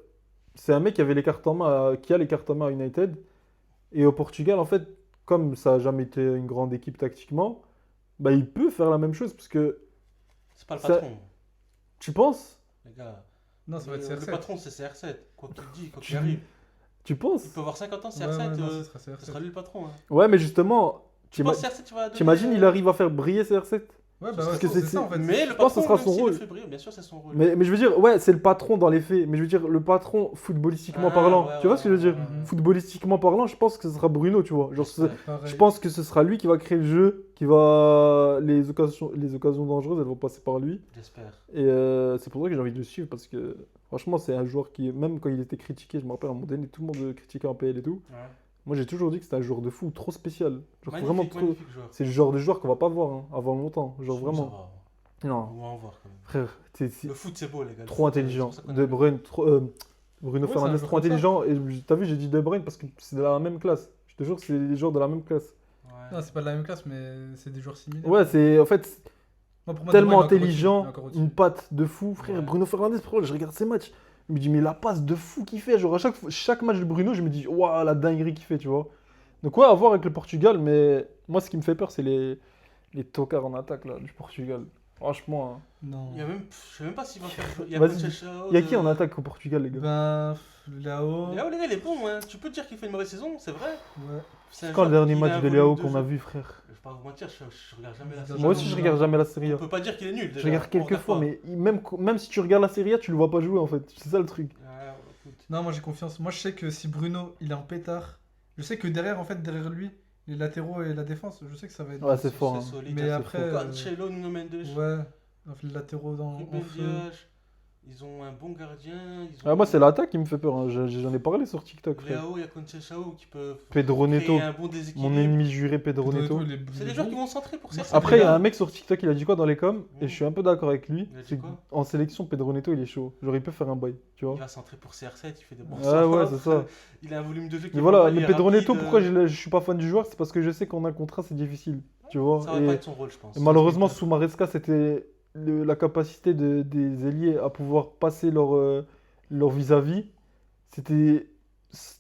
c'est un mec qui avait les cartes en main, qui a les cartes en main à United. Et au Portugal, en fait, comme ça n'a jamais été une grande équipe tactiquement, bah, il peut faire la même chose parce que C'est pas le Ça- patron, tu penses? les gars. Non, ça va être Le CR7. patron, c'est CR7. Quoi qu'il dit, quoi Tu- qu'il arrive. Tu penses? Il peut avoir 50 ans, Ouais, CR7. ouais, non, ce ça sera sera CR7. lui le patron. Hein. Ouais, mais justement, Tu penses CR7, tu vas donner, t'imagines, il arrive à faire briller CR7? Ouais, bah Parce ouais, que c'est c'est- ça en fait. Mais le pense que patron, ce sera même son s'il rôle. le fait briller, bien sûr, c'est son rôle. Mais je veux dire, ouais, c'est le patron dans les faits, mais je veux dire, le patron footballistiquement Ah, parlant. ouais, Tu vois ouais, ce que je veux dire? ouais, ouais. Footballistiquement parlant, je pense que ce sera Bruno, tu vois. Genre, J'espère. Pareil. je pense que ce sera lui qui va créer le jeu, qui va. Les occasions dangereuses, elles vont passer par lui. J'espère. Et c'est pour ça que j'ai envie de le suivre, parce que franchement, c'est un joueur qui, même quand il était critiqué, je me rappelle à un moment donné, tout le monde le critiquait en PL et tout. Ouais. Moi, j'ai toujours dit que c'était un joueur de fou, trop spécial. Genre, Magnifique, vraiment trop. magnifique joueur. C'est le genre de joueur qu'on va pas voir hein, avant longtemps. Genre, Ça vraiment. va. Non, On va en voir quand même. frère, c'est Le foot, c'est beau, les gars. Le trop foot, intelligent. c'est pour ça qu'on De aime. Bruyne, Bruno Ouais, Fernandes, c'est un trop joueur comme intelligent. Et t'as vu, j'ai dit De Bruyne parce que c'est de la même classe. Je te jure, c'est des joueurs de la même classe. Ouais. Non, c'est pas de la même classe, mais c'est des joueurs similaires. Ouais, c'est en fait Moi, pour moi, tellement De Bruyne, il est intelligent, encore au-dessus. une patte de fou. Frère, Ouais. Bruno Fernandes, frère, je regarde ses matchs. Je me dis, mais la passe de fou qu'il fait. Genre, à chaque match de Bruno, je me dis, waouh, la dinguerie qu'il fait, tu vois. Donc, ouais, à voir avec le Portugal, mais moi, ce qui me fait peur, c'est les tocards en attaque là, du Portugal. Franchement, hein. Non. Il y a même, je sais même pas s'il va faire jouer. Il y a Vas-y. Conceição Il y a de- qui en attaque au Portugal, les gars? Ben, Léo. Léao, les gars, il est bon. Hein. Tu peux te dire qu'il fait une mauvaise saison, c'est vrai. Ouais. C'est un Quand le joueur dernier qui a match un de volume Léao de qu'on jeu. a vu, frère? Je vais pas vous mentir, je regarde jamais la Moi série. Moi aussi, je regarde jamais la Serie On A. peut pas dire qu'il est nul. Je déjà. regarde On quelques regarde fois, pas. mais même si tu regardes la Serie A, tu le vois pas jouer en fait. C'est ça le truc. Ouais, écoute. Non, moi j'ai confiance. Moi je sais que si Bruno il est en pétard, je sais que derrière, en fait, derrière lui, les latéraux et la défense, je sais que ça va être. Ouais, c'est fort. hein. solide. Mais c'est après, fort. Cancelo, Nuno Mendes, Ouais, les latéraux en Ruben feu. Dias, ils ont un bon gardien. Ils ont... Ah, moi, c'est l'attaque qui me fait peur. hein. J'en ai parlé sur TikTok, frère. Léao, il y a Conceição qui peuvent Pedro Neto, créer un bon déséquilibre. mon ennemi juré, Pedro Neto. C'est des joueurs qui vont centrer pour Moi, ça. Après, il y a un mec sur TikTok, il a dit quoi dans les coms? Et Mhm. je suis un peu d'accord avec lui. Il a dit C'est quoi? en sélection, Pedro Neto, il est chaud. Genre, il peut faire un bail, tu vois. Il va centrer pour CR7, il fait des bons Ah ouais, c'est ça. Il a un volume de jeu qui Mais est voilà, pas mal, mais il est Pedro rapide, Neto, pourquoi je suis pas fan du joueur? C'est parce que je sais qu'en un contrat, c'est difficile. Tu vois. Ça va pas être son rôle, je pense. Et malheureusement, sous Maresca, c'était la capacité des ailiers à pouvoir passer leur vis-à-vis. C'était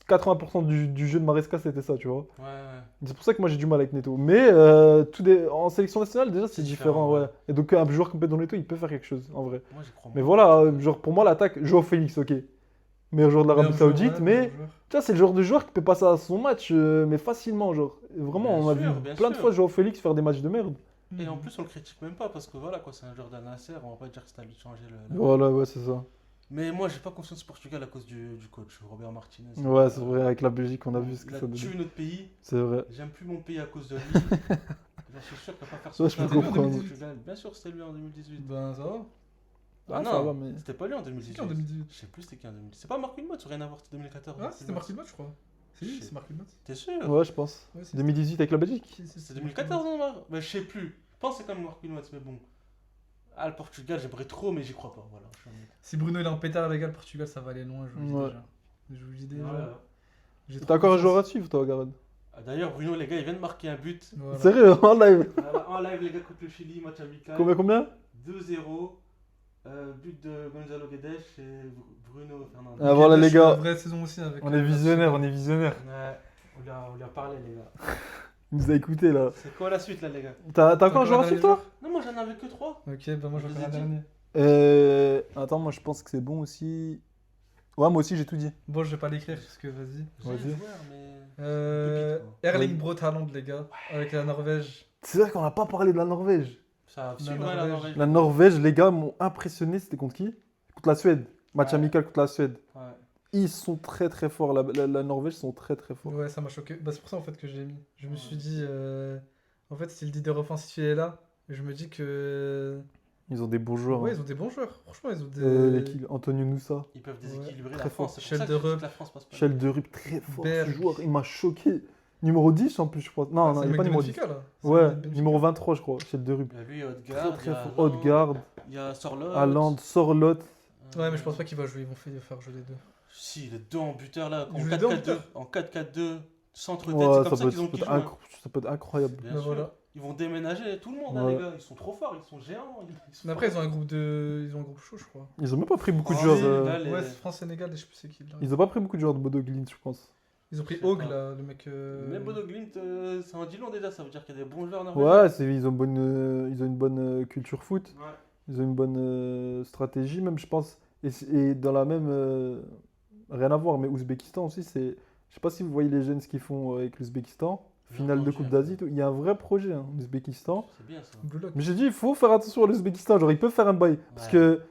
80% du jeu de Maresca, c'était ça, tu vois. Ouais, ouais. C'est pour ça que moi j'ai du mal avec Neto. Mais en sélection nationale, déjà, c'est C'est différent. différent, Ouais. ouais. Et donc, un joueur comme Pedro Neto, il peut faire quelque chose, en vrai. Moi, j'y crois Mais moins. voilà, genre pour moi, l'attaque, Joao Félix, ok. Meilleur joueur de l'Arabie Meilleur joueur, Saoudite, ouais, mais meilleur joueur. tu vois, c'est le genre de joueur qui peut passer à son match, mais facilement, genre. Et vraiment, Bien on a sûr, vu bien plein de sûr. fois Joao Félix faire des matchs de merde. Et en plus, on le critique même pas parce que voilà, quoi, c'est un joueur d'Al-Nassr, on va pas dire que c'est à lui de changer le. Voilà, ouais, c'est ça. Mais moi, j'ai pas confiance au Portugal à cause du coach, Robert Martinez. Ouais, c'est vrai, avec la Belgique, on a vu ce que Il a ça donnait. tué notre pays. C'est vrai. J'aime plus mon pays à cause de lui. J'en suis sûr qu'il va pas faire Ouais, son je peux taf. comprendre. Portugal. Bien sûr, c'était lui en 2018. Ben, ça va. Ah, non, ça va, mais- c'était pas lui en C'est 2018. qui en 2018? Je sais plus c'était qui en 2018. C'est pas Marc Wilmot, ça n'a rien à voir, c'était 2014. Ah, c'était Marc Wilmot, je crois. C'est lui, c'est Marc Wilmot. T'es sûr? Ouais, je pense. Ouais, c'est 2018 avec la Belgique. qui, C'est 2014, non, Marc? Bah, je sais plus. Je pense que c'est comme Marc Wilmot, mais bon. Ah, le Portugal, j'aimerais trop, mais j'y crois pas. Voilà. je suis en mode- Si Bruno il est en pétard, les gars, le Portugal ça va aller loin, je vous le dis Ouais. déjà. Je vous le dis déjà. Voilà. J'ai T'as trop encore un confiance. joueur à suivre, toi, Gareth? Ah, d'ailleurs, Bruno, les gars, il vient de marquer un but. Voilà. Sérieux, en live? Voilà, en live, les gars, contre le Chili, match amical. Combien? 2-0. But de Gonzalo Guedes et Bruno Fernandes. Ah, voilà, Guedes, les je fais gars. une vraie saison aussi avec. On est visionnaire, on est visionnaire. Ouais, on lui a parlé, les gars. Il nous a écouté là. C'est quoi la suite, là, les gars? T'as encore un joueur à suivre, toi? Non, moi, j'en avais que 3. Ok, bah moi j'en Je fais les ai un dit. dernier. Attends, moi je pense que c'est bon aussi. Ouais, moi aussi j'ai tout dit. Bon, je vais pas l'écrire parce que vas-y. J'ai Vas-y. un joueur, mais. Euh, Pépite, Erling Braut Haaland, les gars, avec la Norvège. C'est vrai qu'on n'a pas parlé de la Norvège. Ça va La suivre, hein, la Norvège. Norvège. La Norvège, les gars, m'ont impressionné. C'était contre qui? Contre la Suède. Match Ouais. amical contre la Suède. Ouais. Ils sont très très forts. La Norvège sont très très forts. Ouais, ça m'a choqué. Bah, c'est pour ça en fait que j'ai mis. Je me suis dit, en fait, si le leader offensif il est là, je me dis que. Ils ont des beaux joueurs. Ouais, hein. ils ont des bons joueurs. Franchement, ils ont des. Antonio Noussa, Ils peuvent déséquilibrer très la fort. France. C'est pour ça que je Schelderup. dis que la France passe pas. Shell de Rup, très fort. Ce Berg. joueur, il m'a choqué. Numéro 10 en plus, je crois. Non, Ah, non, c'est il le n'est pas mec de numéro 10. Benfica, là. C'est Ouais, le mec de Benfica. numéro 23, je crois. Shell de Rup. Il y a lui, Très Odegaard. très fort. Odegaard, Il y a Sorloth. Haaland, Sorloth. Ouais, mais je pense pas qu'il va jouer. Ils vont faire jouer les deux. Si, les deux en buteur là, en Ils jouent les deux en 4-4-2. buteur. En 4-4-2, centre-tête, Ouais, c'est ça comme ça peut, qu'ils ont ça peut qu'ils être jouent. hein. ça peut être incroyable. Bien Bah sûr. voilà. Ils vont déménager tout le monde, hein, Ouais. les gars. Ils sont trop forts, ils sont géants. Mais après, ils ont un groupe de. Ils ont un groupe chaud, je crois. Ils ont même pas pris beaucoup de Ah, joueurs. oui, là, les- Ouais, c'est France-Sénégal et je sais plus c'est qui. Là. Ils ont pas pris beaucoup de joueurs de Bodo Glimt, je pense. Ils ont pris Je sais Hog, pas. là, le mec. Même Bodo Glimt, ça en dit long déjà, ça veut dire qu'il y a des bons joueurs norvégiens. Ouais, ils ont une bonne culture foot. Ouais. Ils ont une bonne stratégie, même, je pense. Et dans la même. Rien à voir, mais Ouzbékistan aussi, c'est. Je sais pas si vous voyez les jeunes ce qu'ils font avec l'Ouzbékistan. J'ai Finale de entendu, Coupe hein. d'Asie, tout. Il y a un vrai projet, hein, l'Ouzbékistan. C'est bien ça. Blue Lock. Mais j'ai dit, il faut faire attention à l'Ouzbékistan. Genre, ils peuvent faire un bail. Parce Ouais. que.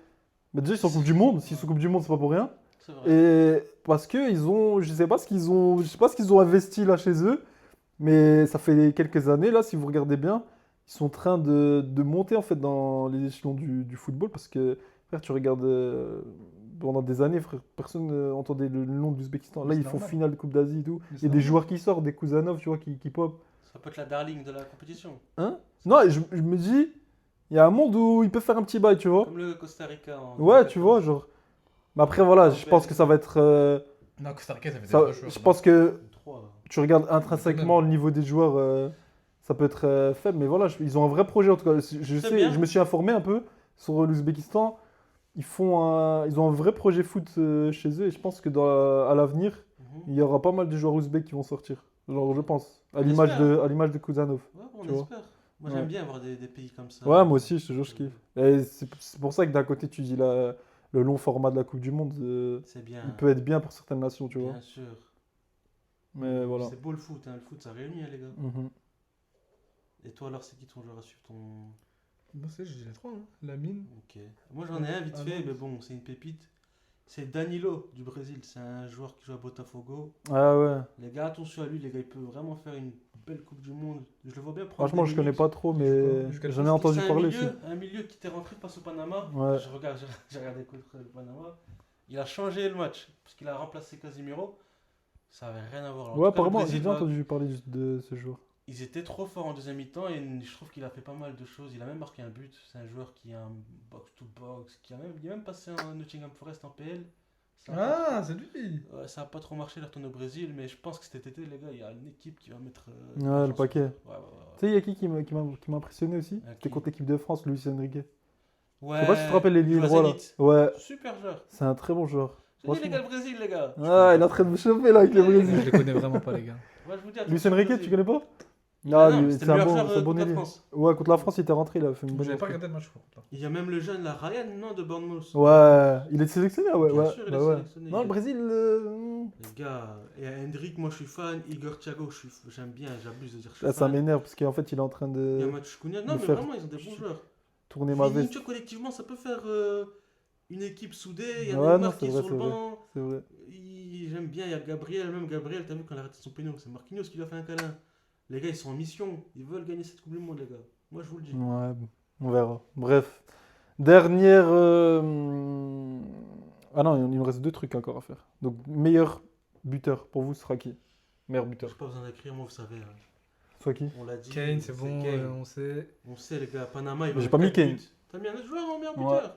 Mais déjà, ils sont en Coupe du Monde. S'ils sont en Coupe du Monde, c'est pas pour rien. C'est vrai. Et parce que ils ont. Je sais pas ce qu'ils ont investi là chez eux. Mais ça fait quelques années, là, si vous regardez bien, ils sont en train de monter en fait dans les échelons du football. Parce que, frère, tu regardes. Pendant des années, frère, personne n'entendait le nom de l'Ouzbékistan. Là, C'est ils font normal. finale de Coupe d'Asie et tout. Mais Il y c'est a des normal. joueurs qui sortent, des Kouzanov, tu vois, qui pop. Ça peut être la darling de la compétition. Hein? Non, et je me dis, il y a un monde où ils peuvent faire un petit bail, tu vois. Comme le Costa Rica en Ouais, tu vois, genre. Mais après, voilà, je pense que ça va être. Non, Costa Rica, ça fait des ça- vrais joueurs. je pense que 3. tu regardes intrinsèquement le niveau des joueurs, ça peut être faible. Mais voilà, ils ont un vrai projet en tout cas. Je sais, bien. je me suis informé un peu sur l'Ouzbékistan. Ils ont un vrai projet foot chez eux et je pense que à l'avenir, il y aura pas mal de joueurs ouzbeks qui vont sortir. Genre, je pense. À On l'image espère. à l'image de Kouzanov. Ouais, on Tu vois. espère. Moi Ouais. j'aime bien avoir des pays comme ça. Ouais, moi aussi, je te jure, je kiffe. Et c'est pour ça que d'un côté, tu dis le long format de la Coupe du Monde, C'est bien. il peut être bien pour certaines nations, tu vois. Bien sûr. Mais voilà. C'est beau le foot, hein. Le foot ça réunit hein, les gars. Mhm. Et toi alors c'est qui ton joueur à suivre ton... Bon, c'est, j'ai les trois. Hein. Lamine. Ok. Moi j'en ai un vite Ah fait, non. mais bon, c'est une pépite. C'est Danilo du Brésil, c'est un joueur qui joue à Botafogo. Ah ouais. Les gars, attention à lui, les gars, il peut vraiment faire une belle Coupe du Monde. Je le vois bien prendre. Franchement, des je connais minutes. pas trop, mais Je connais j'en ai pas. entendu C'est parler aussi. un milieu qui était rentré face au Panama. Ouais. J'ai regardé contre le Panama. Il a changé le match parce qu'il a remplacé Casimiro. Ça avait rien à voir. En tout Ouais, cas, apparemment, le j'ai Brésil, déjà là, entendu parler de ce joueur. ils étaient trop forts en deuxième mi-temps et je trouve qu'il a fait pas mal de choses. Il a même marqué un but. C'est un joueur qui a un box-to-box. Il a même passé un Nottingham Forest en PL. Ça a pas Ah, c'est lui. Ouais, ça a pas trop marché, il retourne au Brésil, mais je pense que cet été, les gars, il y a une équipe qui va mettre. Ouais, le paquet. Ouais, Tu sais, il y a qui m'a impressionné aussi? Ah, C'était qui contre l'équipe de France, Luis Enrique. ouais. Je sais pas si tu te rappelles les il joue à droits là. Zénith. Ouais, Super joueur. c'est un très bon joueur. Je dis les gars, le Brésil, les gars. Ah, il est en train de me chauffer là avec le Je Brésil. les connais vraiment pas, les gars. Ouais, je vous dis, Luis attention, Enrique, Brésil. tu connais pas? Ah, Non, c'était c'est le un meilleur bon, joueur c'est un bon contre la élite. France. Ouais, contre la France, il était rentré, il a fait une bonne J'avais pas entrée. regardé le match, je crois. Il y a même le jeune, là, Ryan, non, de Bournemouth. Ouais, il est sélectionné, ouais. Bien Ouais, sûr, il bah est ouais. sélectionné. Non, le Brésil. Les gars, et Hendrik, moi je suis fan. Igor Thiago, j'aime bien, j'abuse de dire que je suis Là, ça fan. m'énerve parce qu'en fait, il est en train Il y a de Mathieu Cunha. de Non, mais faire- vraiment, ils ont des bons joueurs. tourner ma Vini, veste. tu vois, collectivement, ça peut faire une équipe soudée. Il y a Ouais, non, Neymar qui c'est est vrai, sur le c'est vrai. banc. C'est vrai. J'aime bien, il y a Gabriel, même Gabriel, t'as vu quand il a raté son péno, c'est Marquinhos qui lui a fait un câlin. Les gars, ils sont en mission, ils veulent gagner cette Coupe du Monde, les gars. Moi, je vous le dis. Ouais, on verra. Bref. Dernière. Ah non, il me reste deux trucs encore à faire. Donc, meilleur buteur pour vous sera qui? Meilleur Je buteur. n'ai pas besoin d'écrire, moi, vous savez. Soit qui? On l'a dit. Kane, c'est bon, Kane. on sait. On sait, les gars, Panama, il va J'ai mettre pas mis 4 Kane. buts. T'as mis un autre joueur en meilleur Ouais. buteur?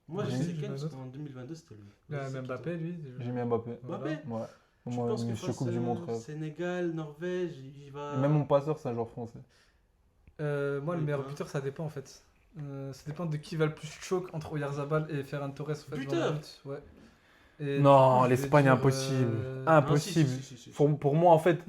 Moi, Ouais, j'ai j'ai dit Kane, mis un parce qu'en 2022, c'était lui. Il y a C'est même qui, Mbappé, lui. J'ai mis Mbappé. Voilà. Mbappé Ouais. Je Moi, pense que monsieur face, Coupe du Monde, frère. Sénégal, Norvège, il va. Et même mon passeur, c'est un joueur français. Moi, le Oui, meilleur bah. buteur, ça dépend en fait. Ça dépend de qui va le plus choke entre Oyarzabal et Ferran Torres. En fait, Buteur. dans le but, ouais. Et Non, du coup, je vais l'Espagne, dire, impossible. Ah, Impossible. si, si, si, si. Pour moi, en fait,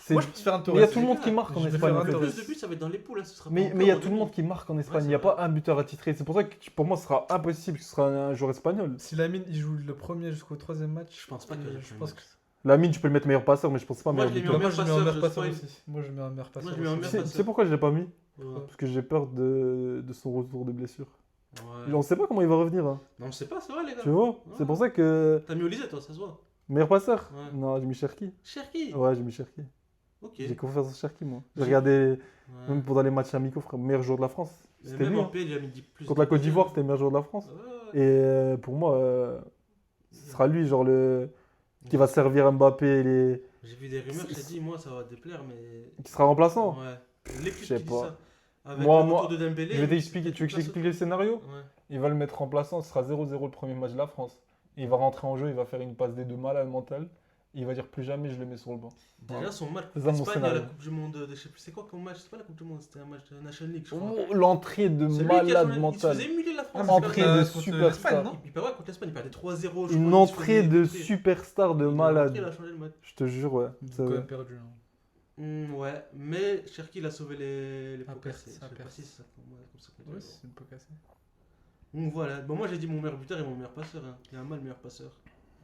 c'est. Moi, je pense Ferran Mais Torres. il y a tout le les monde gars, qui marque en je vais Espagne, faire en un fait. Torres. Plus de buts, ça va être dans les poules, hein, ce sera pas Mais il y a encore tout le monde qui marque en Espagne. Il n'y a pas un buteur attitré. C'est pour ça que pour moi, ce sera impossible que ce sera un joueur espagnol. Si Lamine il joue le premier jusqu'au troisième match, Je pense pas qu'il va jouer je le pense premier que. Lamine, tu peux le mettre meilleur passeur, mais je pense pas Moi, meilleur je l'ai mis buteur. en Moi, je mets un passeur, meilleur je passeur spoil. aussi. Moi, je mets un meilleur passeur. Moi, je mets un aussi. meilleur Tu sais pourquoi je l'ai pas mis? Ouais. Parce que j'ai peur de son retour de blessure. Ouais. On sait pas comment il va revenir. Hein. Non, on sait pas, c'est vrai, les gars. Tu vois? C'est pour ça que. T'as mis Olysée, toi, ça se voit. Meilleur passeur? Ouais. Non, j'ai mis Cherki. Cherki. Ouais, j'ai mis Cherki. Ok. J'ai confiance en Cherki, moi. J'ai J'ai- regardé, Ouais. même pendant les matchs amicaux, frère, meilleur joueur de la France. Mais C'était même lui. en Hein. PL, il a mis 10 plus. Contre la Côte d'Ivoire, c'était le meilleur joueur de la France. Ouais. Et pour moi, ce sera lui, genre, qui va servir Mbappé et les. J'ai vu des rumeurs, j'ai dit, moi, ça va te déplaire, mais. Qui sera remplaçant. Ouais. L'équipe Je sais qui dit pas. ça. Avec Moi- le moi, retour de Dembélé. Je vais t'expliquer. Tu veux que je place- t'explique le scénario? Ouais. Il va le mettre remplaçant, ce sera 0-0 le premier match de la France. Il va rentrer en jeu, il va faire une passe des deux malade mentale. il va dire plus jamais je le mets sur le banc. Déjà, son match C'est contre ça, mon l'Espagne à la scénario. Coupe du Monde de. Je sais plus c'est quoi comme match, c'est pas la Coupe du Monde, c'était un match de National League, je crois. Oh, l'entrée de C'est lui qui a malade changé- Il mental. se faisait émuler la France. Entrée il de contre superstar. l'Espagne, non Il perdait contre l'Espagne, il perdait 3-0. je Une crois, entrée il se de faisait- superstar de il a malade. Il a changé le match. Je te jure, ouais. Ils ont Ça- quand même perdu. Hein. Ouais, mais Cherki il a sauvé les Ah, pots perce, cassés. ah, Je sais pas perce. si c'est ça comme ça qu'on dit. Ouais, c'est une peu cassé. Donc voilà, bon, moi j'ai dit mon meilleur buteur et mon meilleur passeur. Hein. Il y a un mal meilleur passeur.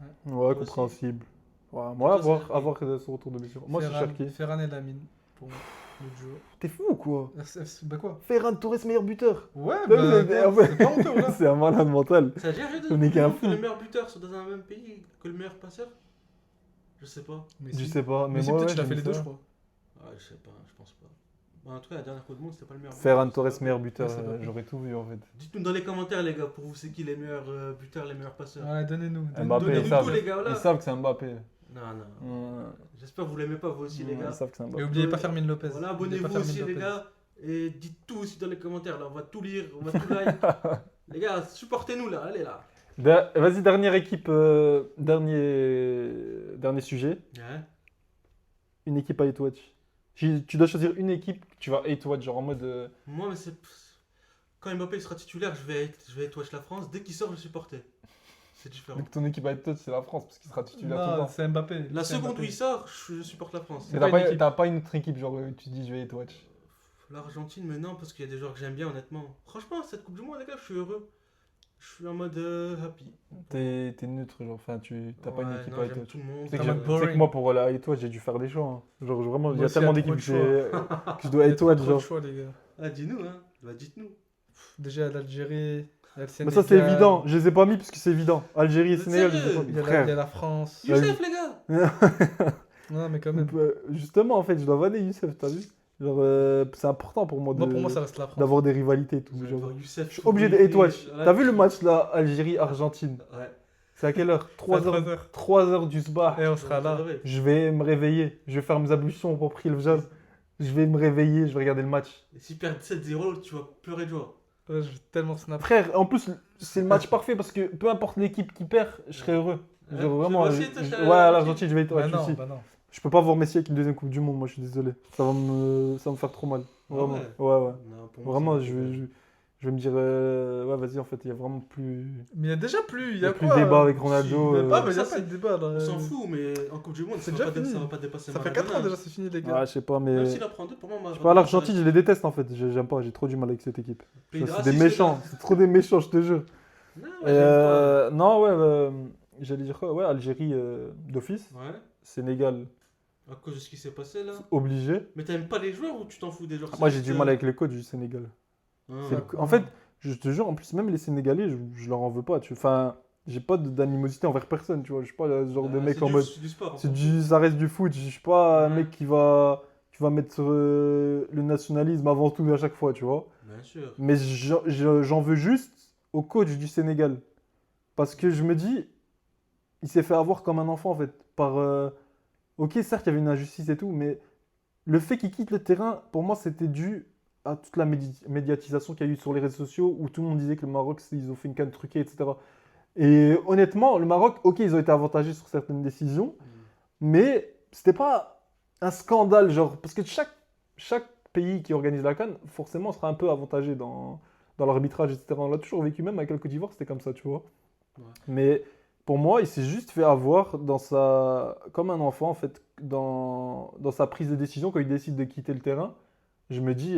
Ouais, Toi compréhensible. Ouais, Toi, moi, c'est avoir son retour de blessure. Moi, c'est Cherki. Ferran et Lamine, pour moi, le duo. T'es fou ou quoi? Bah quoi? Ferran Torres, meilleur buteur. Ouais, Non, bah, mais- quoi, ouais. c'est pas honteux, là. C'est un malade mental. Ça a déjà arrivé On est qu'un que fou. le meilleur buteur soit dans un même pays que le meilleur passeur? Je sais pas. Mais Je si. sais pas, mais Mais si, moi, peut-être ouais, il a fait j'aime les deux, ça. je crois. Ouais, je sais pas, je pense pas. Bah, en tout cas, la dernière Coupe du Monde, c'était pas le meilleur Ferran buteur. Torres, meilleur buteur. Ouais, c'est pas J'aurais tout vu en fait. Dites-nous dans les commentaires, les gars, pour vous, c'est qui les meilleurs buteurs, les meilleurs passeurs? Ouais, donnez-nous. Mbappé, Donnez-nous ils savent. tout, les gars, là. Ils savent que c'est Mbappé. Non, non. Ouais. J'espère que vous l'aimez pas, vous aussi, les gars. Ils savent que c'est Et Mbappé. oubliez pas Fermin Lopez. Voilà, Oubliez pas abonnez-vous Fermin aussi, les Lopez. gars. Et dites tout aussi dans les commentaires, là. On va tout lire, on va tout like. Les gars, supportez-nous, là. Allez, là. Vas-y, dernière équipe, dernier sujet. Ouais. Une équipe à hate watch. Tu dois choisir une équipe que tu vas hate watch, genre en mode. Moi, mais c'est. Quand Mbappé sera titulaire, je vais watch la France. Dès qu'il sort, je supporter. C'est différent. Donc ton équipe à hate watch, c'est la France, parce qu'il sera titulaire tout le Non, temps. c'est Mbappé. La C'est seconde Mbappé. où il sort, je supporte la France. Mais pas une équipe. t'as pas une autre équipe, genre tu dis je vais hate watch. L'Argentine, mais non, parce qu'il y a des joueurs que j'aime bien, honnêtement. Franchement, cette Coupe du Monde, les gars, je suis heureux. Je suis en mode happy. T'es neutre, genre, enfin, t'as pas une Ouais, équipe non, à hate j'aime watch. tout le monde. Tu sais T'es que, en mode tu sais que boring. moi, pour la hate watch, j'ai dû faire des choix. Hein. Genre, vraiment, il y Moi a aussi, tellement il y a trop d'équipes de que je dois hate watch, Trop de genre. choix, les gars. Ah, dis-nous, hein. Bah, dites-nous. Déjà, l'Algérie, il y a le Mais Sénégal. ça, c'est évident. Je les ai pas mis parce que c'est évident. Algérie et Mais Sénégal, je les ai sérieux pas Il mis. y a Frère. la France. Youssef, les gars. Non, mais quand même. Justement, en fait, je dois vanner Youssef, t'as vu? Genre, c'est important pour moi Moi, pour moi, ça reste la France. d'avoir des rivalités et tout. Vous allez Genre. voir Youssef, Je suis obligé de hate watch. Voilà. T'as vu le match là, Algérie-Argentine? Ouais. C'est à quelle heure? 3 À heures. 3 heures. 3 heures du sbar. Et on sera là. Je vais me réveiller. Je vais faire mes ablutions pour prier le fajr. Je vais me réveiller, je vais regarder le match. Et si perd 7-0, tu vas pleurer de joie. Ouais, je vais tellement snap. Frère, en plus, c'est le match parfait parce que peu importe l'équipe qui perd, je serai heureux. Ouais, Genre vraiment, tu vas aussi être à ouais, à l'Argentine, je vais être Bah ouais, non, aussi. bah non. Je peux pas voir Messi avec une deuxième Coupe du Monde, moi je suis désolé. Ça va me faire trop mal. Vraiment. ouais. Ouais. Non, pour moi, Vraiment, c'est- je vais me dire, ouais, vas-y, en fait, il y a vraiment plus. Mais il y a déjà plus. Il Il y a plus quoi de débat avec Ronaldo. Mais pas, mais il y Ça, a pas de débat. là. On s'en fout, mais en Coupe du Monde, C'est ça déjà va pas fini. ça va pas dépasser Ça fait 4 ans déjà, c'est fini, les gars. Ouais, je sais pas, mais. Même Je s'il en prend deux, pour moi, sais pas, l'Argentine, je les déteste en fait. J'aime pas, j'ai trop du mal avec cette équipe. C'est des méchants, c'est trop des méchants, je te jure. Non, ouais, j'aime Non, ouais, j'allais dire quoi? Ouais, Algérie d'office. pas. Ouais, Sénégal à cause de ce qui s'est passé là. obligé. Mais t'aimes pas les joueurs ou tu t'en fous des joueurs? Moi, j'ai du mal avec le coach du Sénégal. Ah, C'est en fait, je te jure, en plus, même les Sénégalais, je leur en veux pas. Enfin, j'ai pas d'animosité envers personne, tu vois. Je suis pas le genre de mec en mode. C'est du sport. Ça reste du foot. Je suis pas un Ouais. mec qui va mettre le nationalisme avant tout à chaque fois, tu vois. Bien sûr. Mais j'en veux juste au coach du Sénégal. Parce que je me dis, il s'est fait avoir comme un enfant, en fait. Ok, certes, il y avait une injustice et tout, mais le fait qu'il quitte le terrain, pour moi, c'était dû à toute la médiatisation qu'il y a eu sur les réseaux sociaux, où tout le monde disait que le Maroc, ils ont fait une canne truquée, etc. Et honnêtement, le Maroc, ok, ils ont été avantagés sur certaines décisions, mais c'était pas un scandale, genre, parce que chaque pays qui organise la CAN, forcément, sera un peu avantagé dans l'arbitrage, etc. On l'a toujours vécu, même avec la Côte d'Ivoire, c'était comme ça, tu vois. Ouais. Mais pour moi, il s'est juste fait avoir comme un enfant, en fait, dans sa prise de décision, quand il décide de quitter le terrain. Je me dis,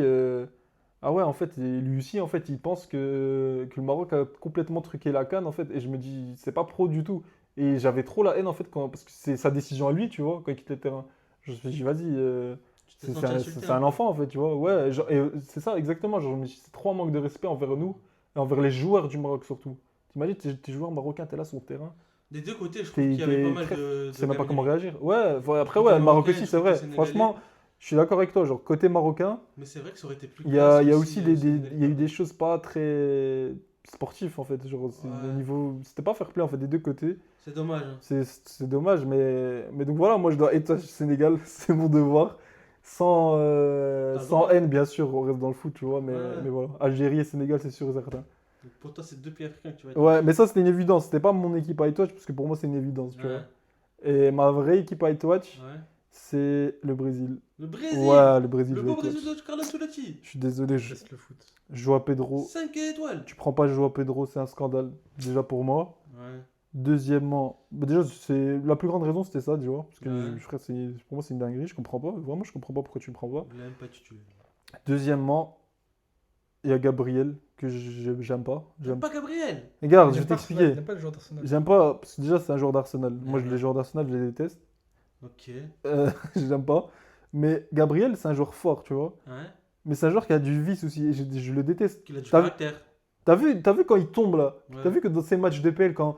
ah ouais, en fait, et lui aussi, en fait, il pense que le Maroc a complètement truqué la CAN, en fait, et je me dis, c'est pas pro du tout. Et j'avais trop la haine, en fait, parce que c'est sa décision à lui, tu vois, quand il quitte le terrain. Je me suis dit, vas-y, Tu t'es c'est senti insulté, c'est un enfant, en fait, tu vois. Ouais, et c'est ça, exactement. Genre, je me suis dit, c'est trop un manque de respect envers nous, et envers les joueurs du Maroc, surtout. T'imagines, t'es joueur marocain, t'es là sur le terrain, Des deux côtés, je trouve T'es- qu'il y avait pas mal t'es- de. tu sais même pas comment galeries. réagir. Ouais, après, Côté ouais, le Maroc marocain, aussi, c'est côté vrai. sénégalais. Franchement, je suis d'accord avec toi. Genre, côté marocain, Mais c'est vrai que ça aurait été plus. il y a classe aussi au il y a eu Sénégal. des choses pas très sportives, en fait. Genre, Ouais. au niveau, c'était pas fair play, en fait, des deux côtés. C'est dommage. Hein. C'est dommage, mais donc voilà, moi, je dois être Sénégal, c'est mon devoir. Sans droit. haine, bien sûr, on reste dans le foot, tu vois, Ouais. mais voilà. Algérie et Sénégal, c'est sûr et certain. Donc pour toi, c'est deux pays africains que tu vas être. Ouais, mais ça, c'était une évidence. C'était pas mon équipe à Etoile, parce que pour moi, c'est une évidence, tu Ouais. vois. Et ma vraie équipe à Watch, Ouais. c'est le Brésil. Le Brésil. Ouais, le Brésil. Le je beau vais High Brésil Watch. de Carlo Ancelotti. Je suis désolé, Je laisse le foot. Joao Pedro. 5 étoiles. Tu prends pas Joao Pedro, c'est un scandale. Déjà pour moi. Ouais. Deuxièmement, bah déjà, c'est la plus grande raison, c'était ça, tu vois. Parce que Ouais. frère, pour moi, c'est une dinguerie. Je comprends pas. Vraiment, je comprends pas pourquoi tu le prends pas. Il a même pas titulaire. Deuxièmement, il y a Gabriel que j'aime pas. J'aime pas Gabriel. Regarde, Il je aime vais pas Arsenal, il t'expliquer. aime pas le joueur d'Arsenal. J'aime pas, parce que déjà, c'est un joueur d'Arsenal. Moi, Ouais. les joueurs d'Arsenal, je les déteste. Ok. Je l'aime pas. Mais Gabriel, c'est un joueur fort, tu vois. Ouais. Mais c'est un joueur qui a du vice aussi. Et je le déteste. Qu'il a du T'as- caractère. T'as vu quand il tombe là? Ouais. T'as vu que dans ses matchs de PL, quand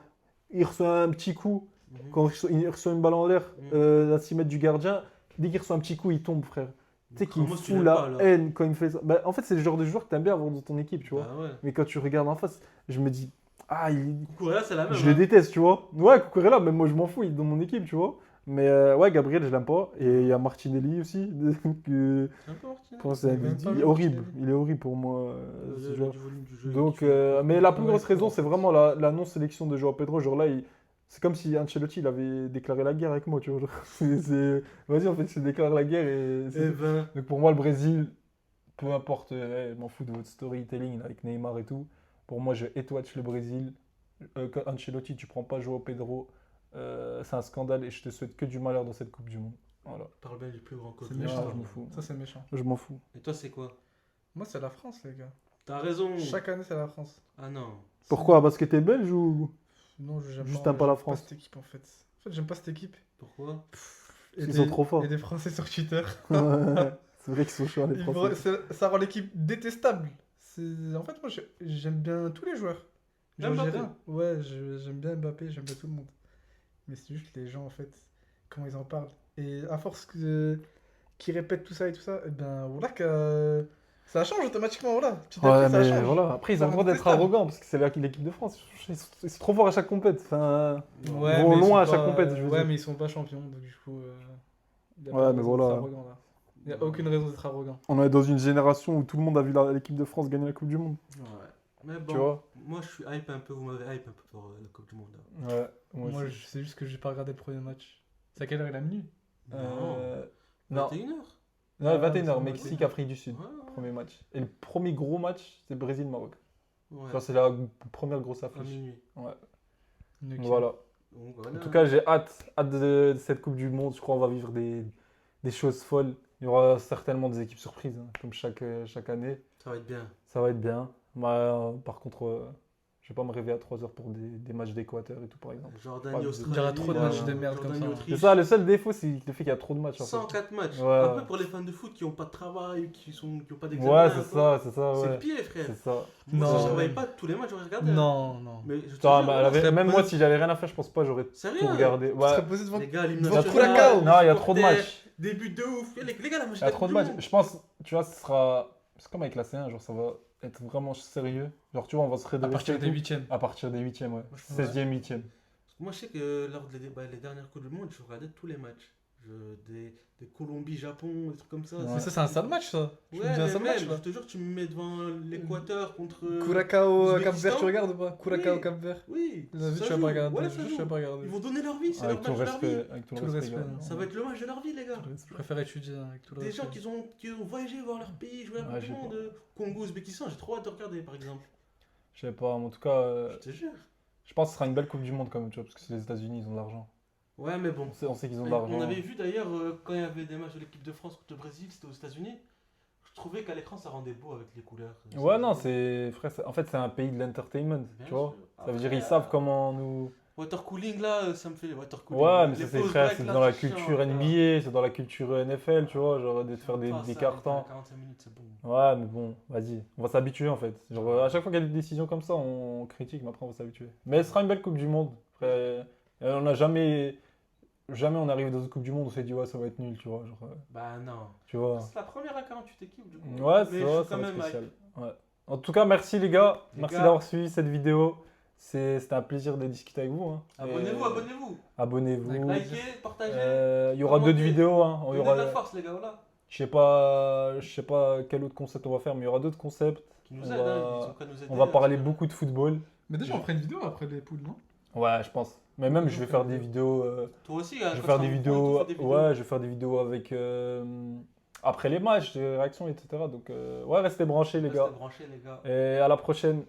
il reçoit un petit coup, Mhm. quand il reçoit une balle en l'air Mhm. à 6 mètres du gardien, dès qu'il reçoit un petit coup, il tombe, frère. Tu sais qu'il Ramos, tu fout l'aimes la pas, alors. haine quand il me fait ça. Bah, en fait, c'est le genre de joueur que t'aimes bien avoir dans ton équipe, tu vois. Bah ouais. Mais quand tu regardes en face, je me dis, ah, Cucurella, c'est la même. je le déteste, tu vois. Ouais, Cucurella, même moi, je m'en fous, il est dans mon équipe, tu vois. Mais ouais, Gabriel, je l'aime pas. Et il y a Martinelli aussi. que, C'est un peu Martinez. pour moi, c'est un Il est même pas il est bien, horrible. Martinelli. Il est horrible pour moi, ce Il a joueur. du volume du jeu. Donc, qui fait- mais la plus Ouais, grosse c'est raison, bon. c'est vraiment la non-sélection de Joao Pedro. Genre là, c'est comme si Ancelotti il avait déclaré la guerre avec moi, tu vois. Genre, Vas-y, en fait, je déclare la guerre et Eh ben. donc pour moi, le Brésil, peu importe, je m'en fous de votre storytelling là, avec Neymar et tout. Pour moi, je hate-watch le Brésil. Quand Ancelotti, tu prends pas Joao Pedro, c'est un scandale et je te souhaite que du malheur dans cette Coupe du Monde. Voilà. Parle bien du plus grand coq. C'est Ouais, méchant. je m'en fous. Ça, c'est méchant. Je m'en fous. Et toi, c'est quoi? Moi, c'est la France, les gars. T'as raison. Chaque année, c'est la France. Ah non. Pourquoi? Parce que t'es belge ou Non, j'aime Juste pas, t'aimes pas la j'aime France. cette équipe, en fait. En fait, j'aime pas cette équipe. Pourquoi? Et Ils sont trop forts. Et des Français sur Twitter. C'est vrai qu'ils sont chauds, les Ils Français. ça rend l'équipe détestable. En fait, moi, j'aime bien tous les joueurs. Genre, Mbappé. j'ai rien. Ouais, j'aime bien Mbappé, j'aime bien tout le monde. Mais c'est juste les gens, en fait, comment ils en parlent. Et à force qu'ils répètent tout ça et tout ça, et ben voilà que ça change automatiquement, voilà. Petit à Ouais, petit, ça mais change. voilà. Après, ils Ça ont le rend droit d'être détestable. arrogants parce que c'est l'équipe de France. Ils sont trop forts à chaque compète. Enfin, Ouais, ils vont mais ils loin sont à chaque pas- compète, je veux Ouais, dire. mais ils sont pas champions, donc du coup. Y a Ouais, pas de mais raison voilà. d'être arrogant, là. Y a aucune raison d'être arrogant. On est dans une génération où tout le monde a vu l'équipe de France gagner la Coupe du Monde. Ouais. Mais bon, Tu vois? moi je suis hype un peu, vous m'avez hype un peu pour la Coupe du Monde. Là. Ouais, Moi, c'est juste que j'ai pas regardé le premier match. C'est à quelle heure il a minuit? Non, 21h. non, 21h, c'est Mexique, bon. Afrique du Sud. Ouais, Premier match. Et le premier gros match, c'est Brésil-Maroc. ouais. Genre, c'est la première grosse À affiche. minuit. Ouais. Ok. Voilà. Donc, voilà. En tout cas, j'ai hâte de cette Coupe du Monde. Je crois qu'on va vivre des choses folles. Il y aura certainement des équipes surprises, hein, comme chaque année. Ça va être bien. Ça va être bien. Par contre, je vais pas me réveiller à 3h pour des matchs d'Équateur et tout, par exemple. Jordanie, Ouais, Australie. il y aura trop de matchs de merde Jordanie, comme ça. Autriche. C'est ça, le seul défaut, c'est le fait qu'il y a trop de matchs. En fait. 104 matchs. Ouais, Après, ouais. pour les fans de foot qui n'ont pas de travail, qui n'ont pas d'examen. Ouais, c'est quoi, ça, c'est ça. C'est Ouais. le pied, frère. C'est ça. Moi, si Non. je travaillais pas tous les matchs, j'aurais regardé. hein. Non, non. Mais je te Putain, jure, bah, voilà, serait même moi, posé- si j'avais rien à faire, je pense pas, j'aurais Sérieux, tout regardé. Tu Ouais. serais posé devant. Les gars, l'hymne Devant national, Curacao. les Non, il y a trop de supporters, matchs. Des buts de ouf. Les gars, là, moi, Il y a trop de matchs. Je pense, tu vois, ce sera. C'est comme avec la C1, genre, ça va être vraiment sérieux. Genre, tu vois, on va se À redresser. partir et des tout. huitièmes. À partir des 8e, ouais. Moi, je pense- 16e, 8e. Parce que moi, je sais que lors les dernières Coupes du Monde, je regardais tous les matchs. Des Colombie-Japon, des trucs comme ça. Ouais. Mais ça, c'est un sale match, ça. Je Ouais, me dis un mais sale même, match, là. je te jure, tu me mets devant l'Équateur contre. Curacao, Ouzbékistan. Cap-Vert, tu regardes ou pas? Curacao, Oui. Cap-Vert. Oui. La vie, ça tu vas joue. pas regarder. Ouais, Je ça je joue. vais pas regarder. Ils vont donner leur vie, c'est Avec leur tout le match de leur vie. respect. Avec tout Tout le le respect. respect, gars. hein. Ça va être le match de leur vie, les gars. Je préfère étudier hein, avec tout le Des gens respect. qui ont voyagé voir leur pays, jouer à la Ouais, Coupe du j'ai Monde. Congo, Ouzbékistan, j'ai trop hâte de regarder, par exemple. Je sais pas, mais en tout cas, Je te jure. je pense que ce sera une belle Coupe du Monde quand même, tu vois, parce que c'est les États-Unis, ils ont de l'argent. Ouais, mais bon. On sait qu'ils ont de l'argent. On avait vu d'ailleurs quand il y avait des matchs de l'équipe de France contre le Brésil, c'était aux États-Unis. Je trouvais qu'à l'écran ça rendait beau avec les couleurs. Ouais, non, frère, en fait, c'est un pays de l'entertainment, Bien tu vois. sûr. Ça veut dire, Après, ils savent comment nous. Water cooling là, ça me fait water cooling. Ouais, mais Les ça, c'est pauses frère, break, c'est là, dans la c'est chiant, culture frère. NBA, c'est dans la culture NFL, tu vois, genre de faire Pas des ça, cartons. 45 minutes, c'est bon. Ouais, mais bon, vas-y, on va s'habituer en fait. Genre, à chaque fois qu'il y a des décisions comme ça, on critique, mais après, on va s'habituer. Mais ce sera une belle Coupe du Monde. Après, on n'a jamais on arrive dans une Coupe du Monde, on s'est dit, ouais, ça va être nul, tu vois. Genre, Bah non. tu vois. C'est la première à 48 équipes du coup. Ouais, Mais c'est je vrai, suis ça quand va même spécial. hype. Ouais. En tout cas, merci les gars. Les Merci gars. d'avoir suivi cette vidéo. C'était un plaisir de discuter avec vous. Hein. Abonnez-vous, Et abonnez-vous. Abonnez-vous. Likez, partagez. Il y aura Commentez. d'autres vidéos. Hein. Il y Donnez aura, de la force les gars, voilà. je sais pas quel autre concept on va faire, mais il y aura d'autres concepts. Qui nous On aident, va- hein, ils sont qu'à nous aider. On va parler parce que- beaucoup de football. Mais déjà, on fera une vidéo après les poules, non? Ouais, je pense. Mais même, je vais faire des vidéos. Toi aussi, hein, Je vais quand faire tu des vas au vidéos. point, tu fais des vidéos. Ouais, je vais faire des vidéos avec. Après les matchs, des réactions, etc. Donc, ouais, restez branchés, les Restez gars. branchés, les gars. Et à la prochaine.